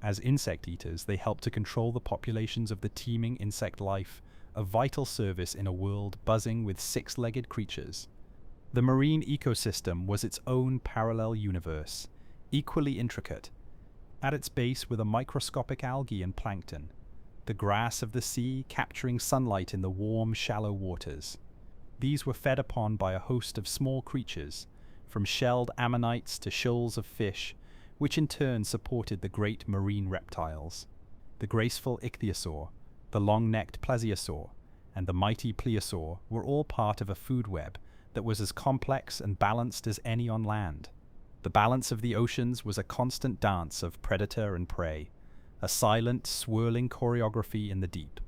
As insect eaters, they helped to control the populations of the teeming insect life, a vital service in a world buzzing with six-legged creatures. The marine ecosystem was its own parallel universe, equally intricate. At its base were the microscopic algae and plankton, the grass of the sea capturing sunlight in the warm, shallow waters. These were fed upon by a host of small creatures, from shelled ammonites to shoals of fish, which in turn supported the great marine reptiles. The graceful ichthyosaur, the long-necked plesiosaur, and the mighty plesiosaur were all part of a food web that was as complex and balanced as any on land. The balance of the oceans was a constant dance of predator and prey, a silent, swirling choreography in the deep.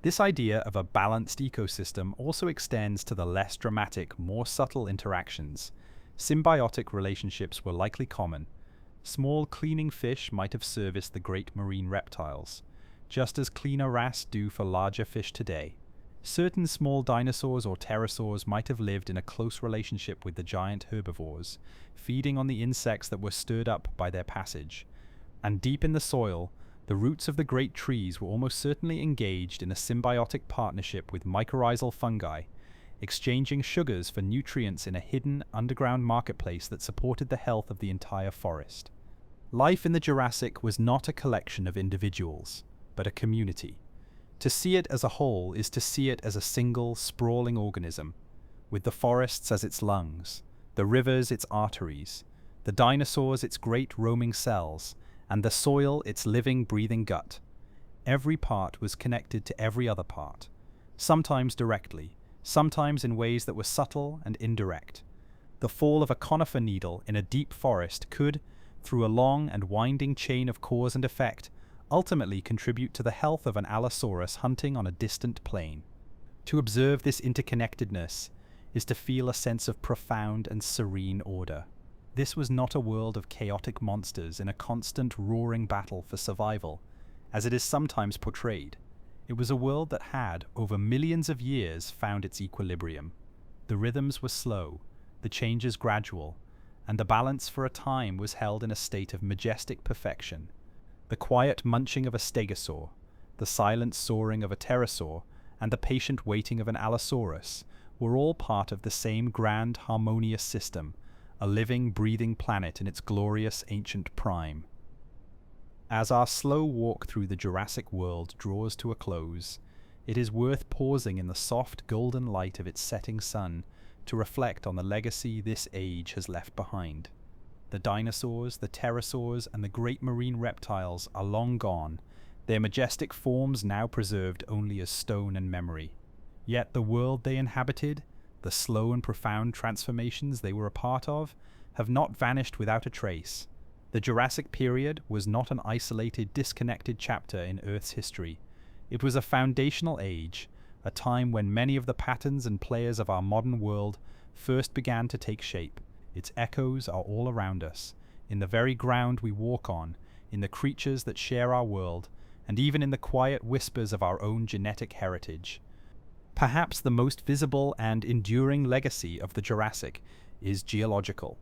This idea of a balanced ecosystem also extends to the less dramatic, more subtle interactions. Symbiotic relationships were likely common. Small cleaning fish might have serviced the great marine reptiles, just as cleaner wrasse do for larger fish today. Certain small dinosaurs or pterosaurs might have lived in a close relationship with the giant herbivores, feeding on the insects that were stirred up by their passage. And deep in the soil, the roots of the great trees were almost certainly engaged in a symbiotic partnership with mycorrhizal fungi, exchanging sugars for nutrients in a hidden underground marketplace that supported the health of the entire forest. Life in the Jurassic was not a collection of individuals, but a community. To see it as a whole is to see it as a single, sprawling organism, with the forests as its lungs, the rivers its arteries, the dinosaurs its great roaming cells, and the soil its living, breathing gut. Every part was connected to every other part, sometimes directly, sometimes in ways that were subtle and indirect. The fall of a conifer needle in a deep forest could, through a long and winding chain of cause and effect, ultimately contribute to the health of an Allosaurus hunting on a distant plain. To observe this interconnectedness is to feel a sense of profound and serene order. This was not a world of chaotic monsters in a constant roaring battle for survival, as it is sometimes portrayed. It was a world that had, over millions of years, found its equilibrium. The rhythms were slow, the changes gradual, and the balance for a time was held in a state of majestic perfection. The quiet munching of a stegosaur, the silent soaring of a pterosaur, and the patient waiting of an allosaurus were all part of the same grand, harmonious system, a living, breathing planet in its glorious ancient prime. As our slow walk through the Jurassic world draws to a close, it is worth pausing in the soft golden light of its setting sun to reflect on the legacy this age has left behind. The dinosaurs, the pterosaurs, and the great marine reptiles are long gone, their majestic forms now preserved only as stone and memory. Yet the world they inhabited, the slow and profound transformations they were a part of, have not vanished without a trace. The Jurassic Period was not an isolated, disconnected chapter in Earth's history. It was a foundational age, a time when many of the patterns and players of our modern world first began to take shape. Its echoes are all around us, in the very ground we walk on, in the creatures that share our world, and even in the quiet whispers of our own genetic heritage. Perhaps the most visible and enduring legacy of the Jurassic is geological.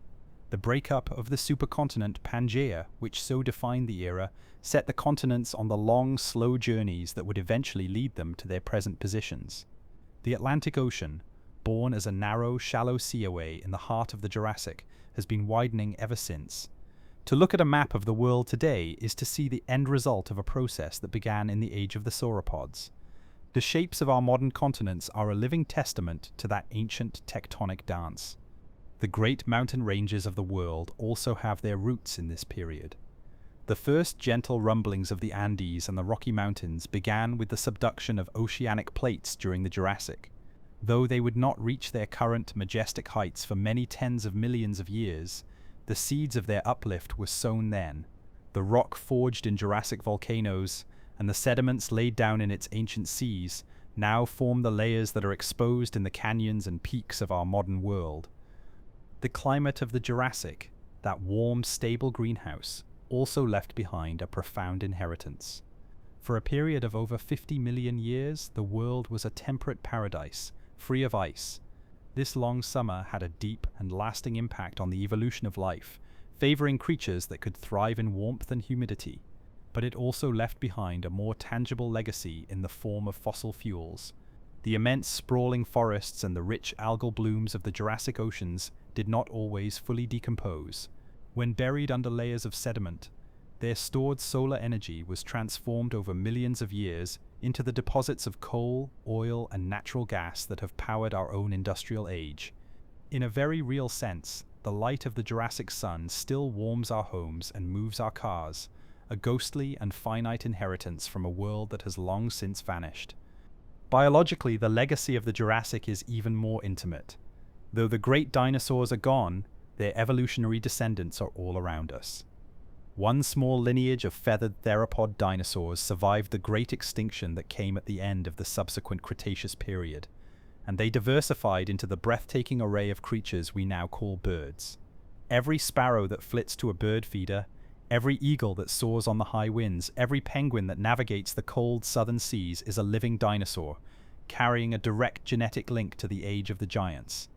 The breakup of the supercontinent Pangaea, which so defined the era, set the continents on the long, slow journeys that would eventually lead them to their present positions. The Atlantic Ocean, born as a narrow, shallow seaway in the heart of the Jurassic, has been widening ever since. To look at a map of the world today is to see the end result of a process that began in the age of the sauropods. The shapes of our modern continents are a living testament to that ancient tectonic dance. The great mountain ranges of the world also have their roots in this period. The first gentle rumblings of the Andes and the Rocky Mountains began with the subduction of oceanic plates during the Jurassic. Though they would not reach their current majestic heights for many tens of millions of years, the seeds of their uplift were sown then. The rock forged in Jurassic volcanoes and the sediments laid down in its ancient seas now form the layers that are exposed in the canyons and peaks of our modern world. The climate of the Jurassic, that warm, stable greenhouse, also left behind a profound inheritance. For a period of over 50 million years, the world was a temperate paradise, free of ice. This long summer had a deep and lasting impact on the evolution of life, favoring creatures that could thrive in warmth and humidity. But it also left behind a more tangible legacy in the form of fossil fuels. The immense sprawling forests and the rich algal blooms of the Jurassic oceans did not always fully decompose. When buried under layers of sediment, their stored solar energy was transformed over millions of years into the deposits of coal, oil, and natural gas that have powered our own industrial age. In a very real sense, the light of the Jurassic sun still warms our homes and moves our cars, a ghostly and finite inheritance from a world that has long since vanished. Biologically, the legacy of the Jurassic is even more intimate. Though the great dinosaurs are gone, their evolutionary descendants are all around us. One small lineage of feathered theropod dinosaurs survived the great extinction that came at the end of the subsequent Cretaceous period, and they diversified into the breathtaking array of creatures we now call birds. Every sparrow that flits to a bird feeder, every eagle that soars on the high winds, every penguin that navigates the cold southern seas is a living dinosaur, carrying a direct genetic link to the age of the giants.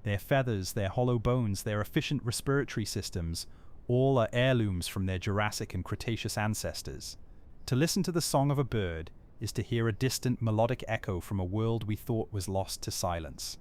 Their feathers, their hollow bones, their efficient respiratory systems, all are heirlooms from their Jurassic and Cretaceous ancestors. To listen to the song of a bird is to hear a distant melodic echo from a world we thought was lost to silence.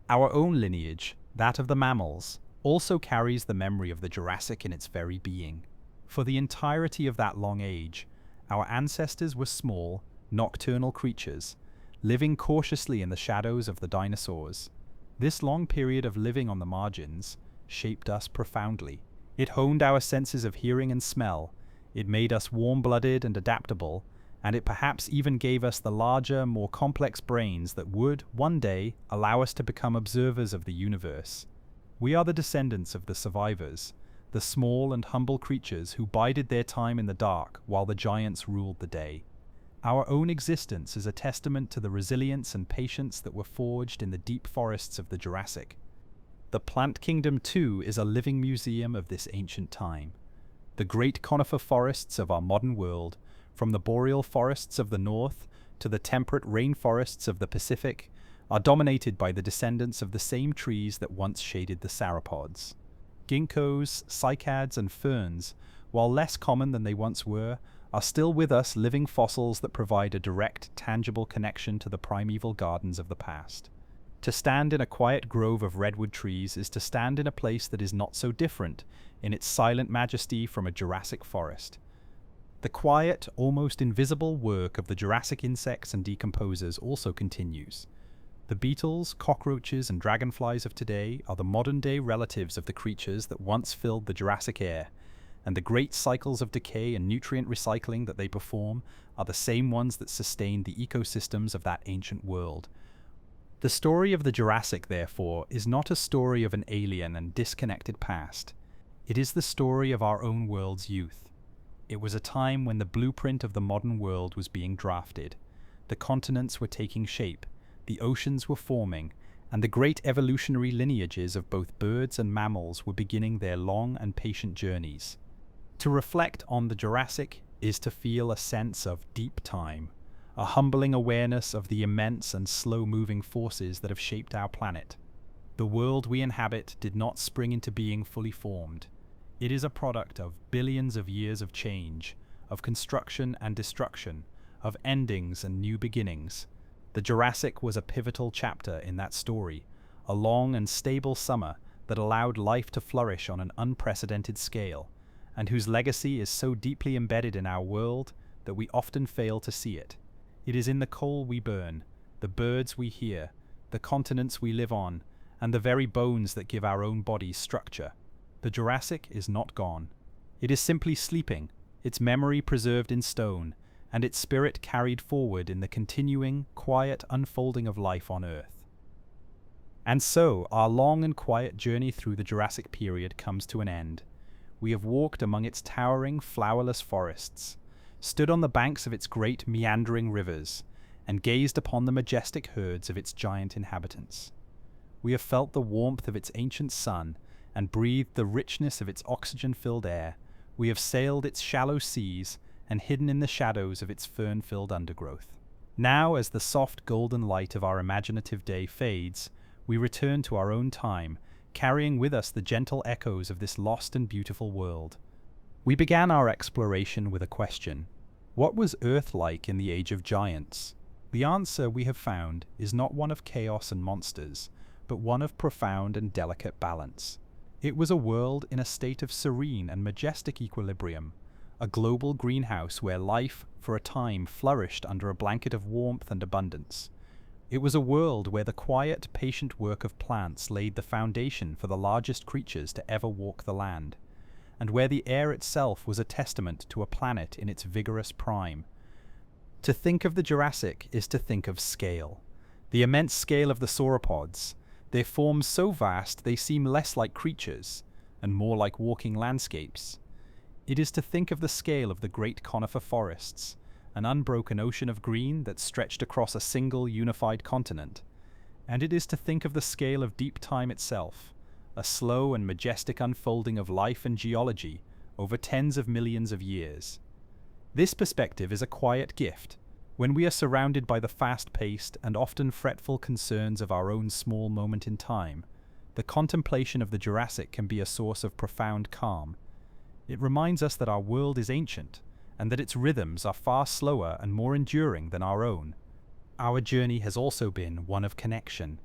Our own lineage, that of the mammals, also carries the memory of the Jurassic in its very being. For the entirety of that long age, our ancestors were small, nocturnal creatures, living cautiously in the shadows of the dinosaurs. This long period of living on the margins shaped us profoundly. It honed our senses of hearing and smell, it made us warm-blooded and adaptable, and it perhaps even gave us the larger, more complex brains that would, one day, allow us to become observers of the universe. We are the descendants of the survivors, the small and humble creatures who bided their time in the dark while the giants ruled the day. Our own existence is a testament to the resilience and patience that were forged in the deep forests of the Jurassic. The plant kingdom, too, is a living museum of this ancient time. The great conifer forests of our modern world, from the boreal forests of the north to the temperate rainforests of the Pacific, are dominated by the descendants of the same trees that once shaded the sauropods. Ginkgos, cycads, and ferns, while less common than they once were, are still with us, living fossils that provide a direct, tangible connection to the primeval gardens of the past. To stand in a quiet grove of redwood trees is to stand in a place that is not so different in its silent majesty from a Jurassic forest. The quiet, almost invisible work of the Jurassic insects and decomposers also continues. The beetles, cockroaches, and dragonflies of today are the modern-day relatives of the creatures that once filled the Jurassic air, and the great cycles of decay and nutrient recycling that they perform are the same ones that sustained the ecosystems of that ancient world. The story of the Jurassic, therefore, is not a story of an alien and disconnected past. It is the story of our own world's youth. It was a time when the blueprint of the modern world was being drafted. The continents were taking shape, the oceans were forming, and the great evolutionary lineages of both birds and mammals were beginning their long and patient journeys. To reflect on the Jurassic is to feel a sense of deep time, a humbling awareness of the immense and slow-moving forces that have shaped our planet. The world we inhabit did not spring into being fully formed. It is a product of billions of years of change, of construction and destruction, of endings and new beginnings. The Jurassic was a pivotal chapter in that story, a long and stable summer that allowed life to flourish on an unprecedented scale, and whose legacy is so deeply embedded in our world that we often fail to see it. It is in the coal we burn, the birds we hear, the continents we live on, and the very bones that give our own bodies structure. The Jurassic is not gone. It is simply sleeping, its memory preserved in stone, and its spirit carried forward in the continuing, quiet unfolding of life on Earth. And so, our long and quiet journey through the Jurassic period comes to an end. We have walked among its towering, flowerless forests, stood on the banks of its great meandering rivers, and gazed upon the majestic herds of its giant inhabitants. We have felt the warmth of its ancient sun, and breathed the richness of its oxygen-filled air. We have sailed its shallow seas, and hidden in the shadows of its fern-filled undergrowth. Now, as the soft golden light of our imaginative day fades, we return to our own time, carrying with us the gentle echoes of this lost and beautiful world. We began our exploration with a question. What was Earth like in the age of giants? The answer we have found is not one of chaos and monsters, but one of profound and delicate balance. It was a world in a state of serene and majestic equilibrium, a global greenhouse where life, for a time, flourished under a blanket of warmth and abundance. It was a world where the quiet, patient work of plants laid the foundation for the largest creatures to ever walk the land, and where the air itself was a testament to a planet in its vigorous prime. To think of the Jurassic is to think of scale. The immense scale of the sauropods, their forms so vast they seem less like creatures, and more like walking landscapes. It is to think of the scale of the great conifer forests, an unbroken ocean of green that stretched across a single unified continent. And it is to think of the scale of deep time itself, a slow and majestic unfolding of life and geology over tens of millions of years. This perspective is a quiet gift. When we are surrounded by the fast-paced and often fretful concerns of our own small moment in time, the contemplation of the Jurassic can be a source of profound calm. It reminds us that our world is ancient, and that its rhythms are far slower and more enduring than our own. Our journey has also been one of connection.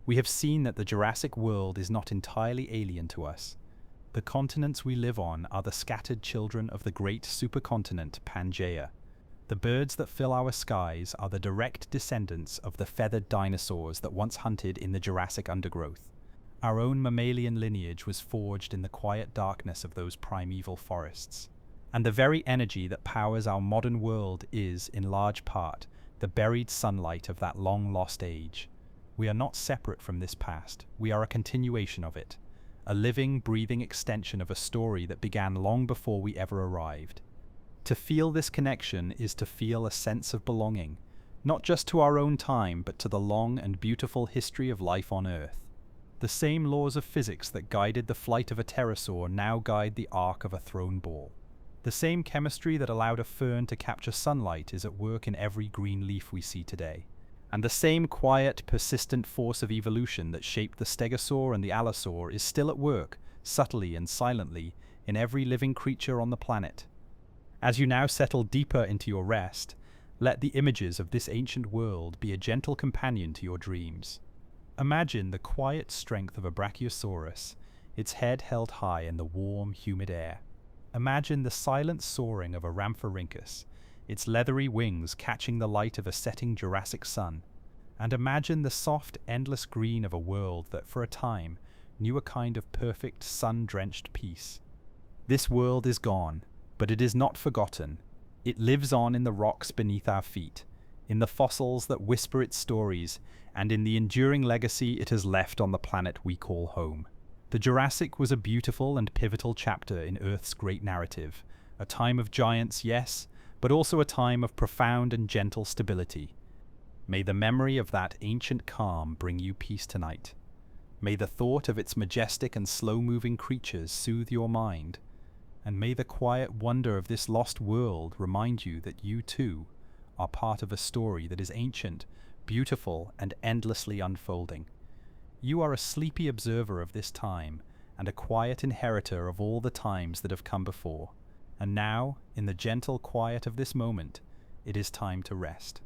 We have seen that the Jurassic world is not entirely alien to us. The continents we live on are the scattered children of the great supercontinent Pangaea. The birds that fill our skies are the direct descendants of the feathered dinosaurs that once hunted in the Jurassic undergrowth. Our own mammalian lineage was forged in the quiet darkness of those primeval forests. And the very energy that powers our modern world is, in large part, the buried sunlight of that long-lost age. We are not separate from this past. We are a continuation of it, a living, breathing extension of a story that began long before we ever arrived. To feel this connection is to feel a sense of belonging, not just to our own time, but to the long and beautiful history of life on Earth. The same laws of physics that guided the flight of a pterosaur now guide the arc of a thrown ball. The same chemistry that allowed a fern to capture sunlight is at work in every green leaf we see today. And the same quiet, persistent force of evolution that shaped the stegosaur and the allosaur is still at work, subtly and silently, in every living creature on the planet. As you now settle deeper into your rest, let the images of this ancient world be a gentle companion to your dreams. Imagine the quiet strength of a brachiosaurus, its head held high in the warm, humid air. Imagine the silent soaring of a rhamphorhynchus, its leathery wings catching the light of a setting Jurassic sun. And imagine the soft, endless green of a world that for a time knew a kind of perfect, sun-drenched peace. This world is gone, but it is not forgotten. It lives on in the rocks beneath our feet, in the fossils that whisper its stories, and in the enduring legacy it has left on the planet we call home. The Jurassic was a beautiful and pivotal chapter in Earth's great narrative, a time of giants, yes, but also a time of profound and gentle stability. May the memory of that ancient calm bring you peace tonight. May the thought of its majestic and slow-moving creatures soothe your mind, and may the quiet wonder of this lost world remind you that you, too, are part of a story that is ancient, beautiful, and endlessly unfolding. You are a sleepy observer of this time, and a quiet inheritor of all the times that have come before. And now, in the gentle quiet of this moment, it is time to rest.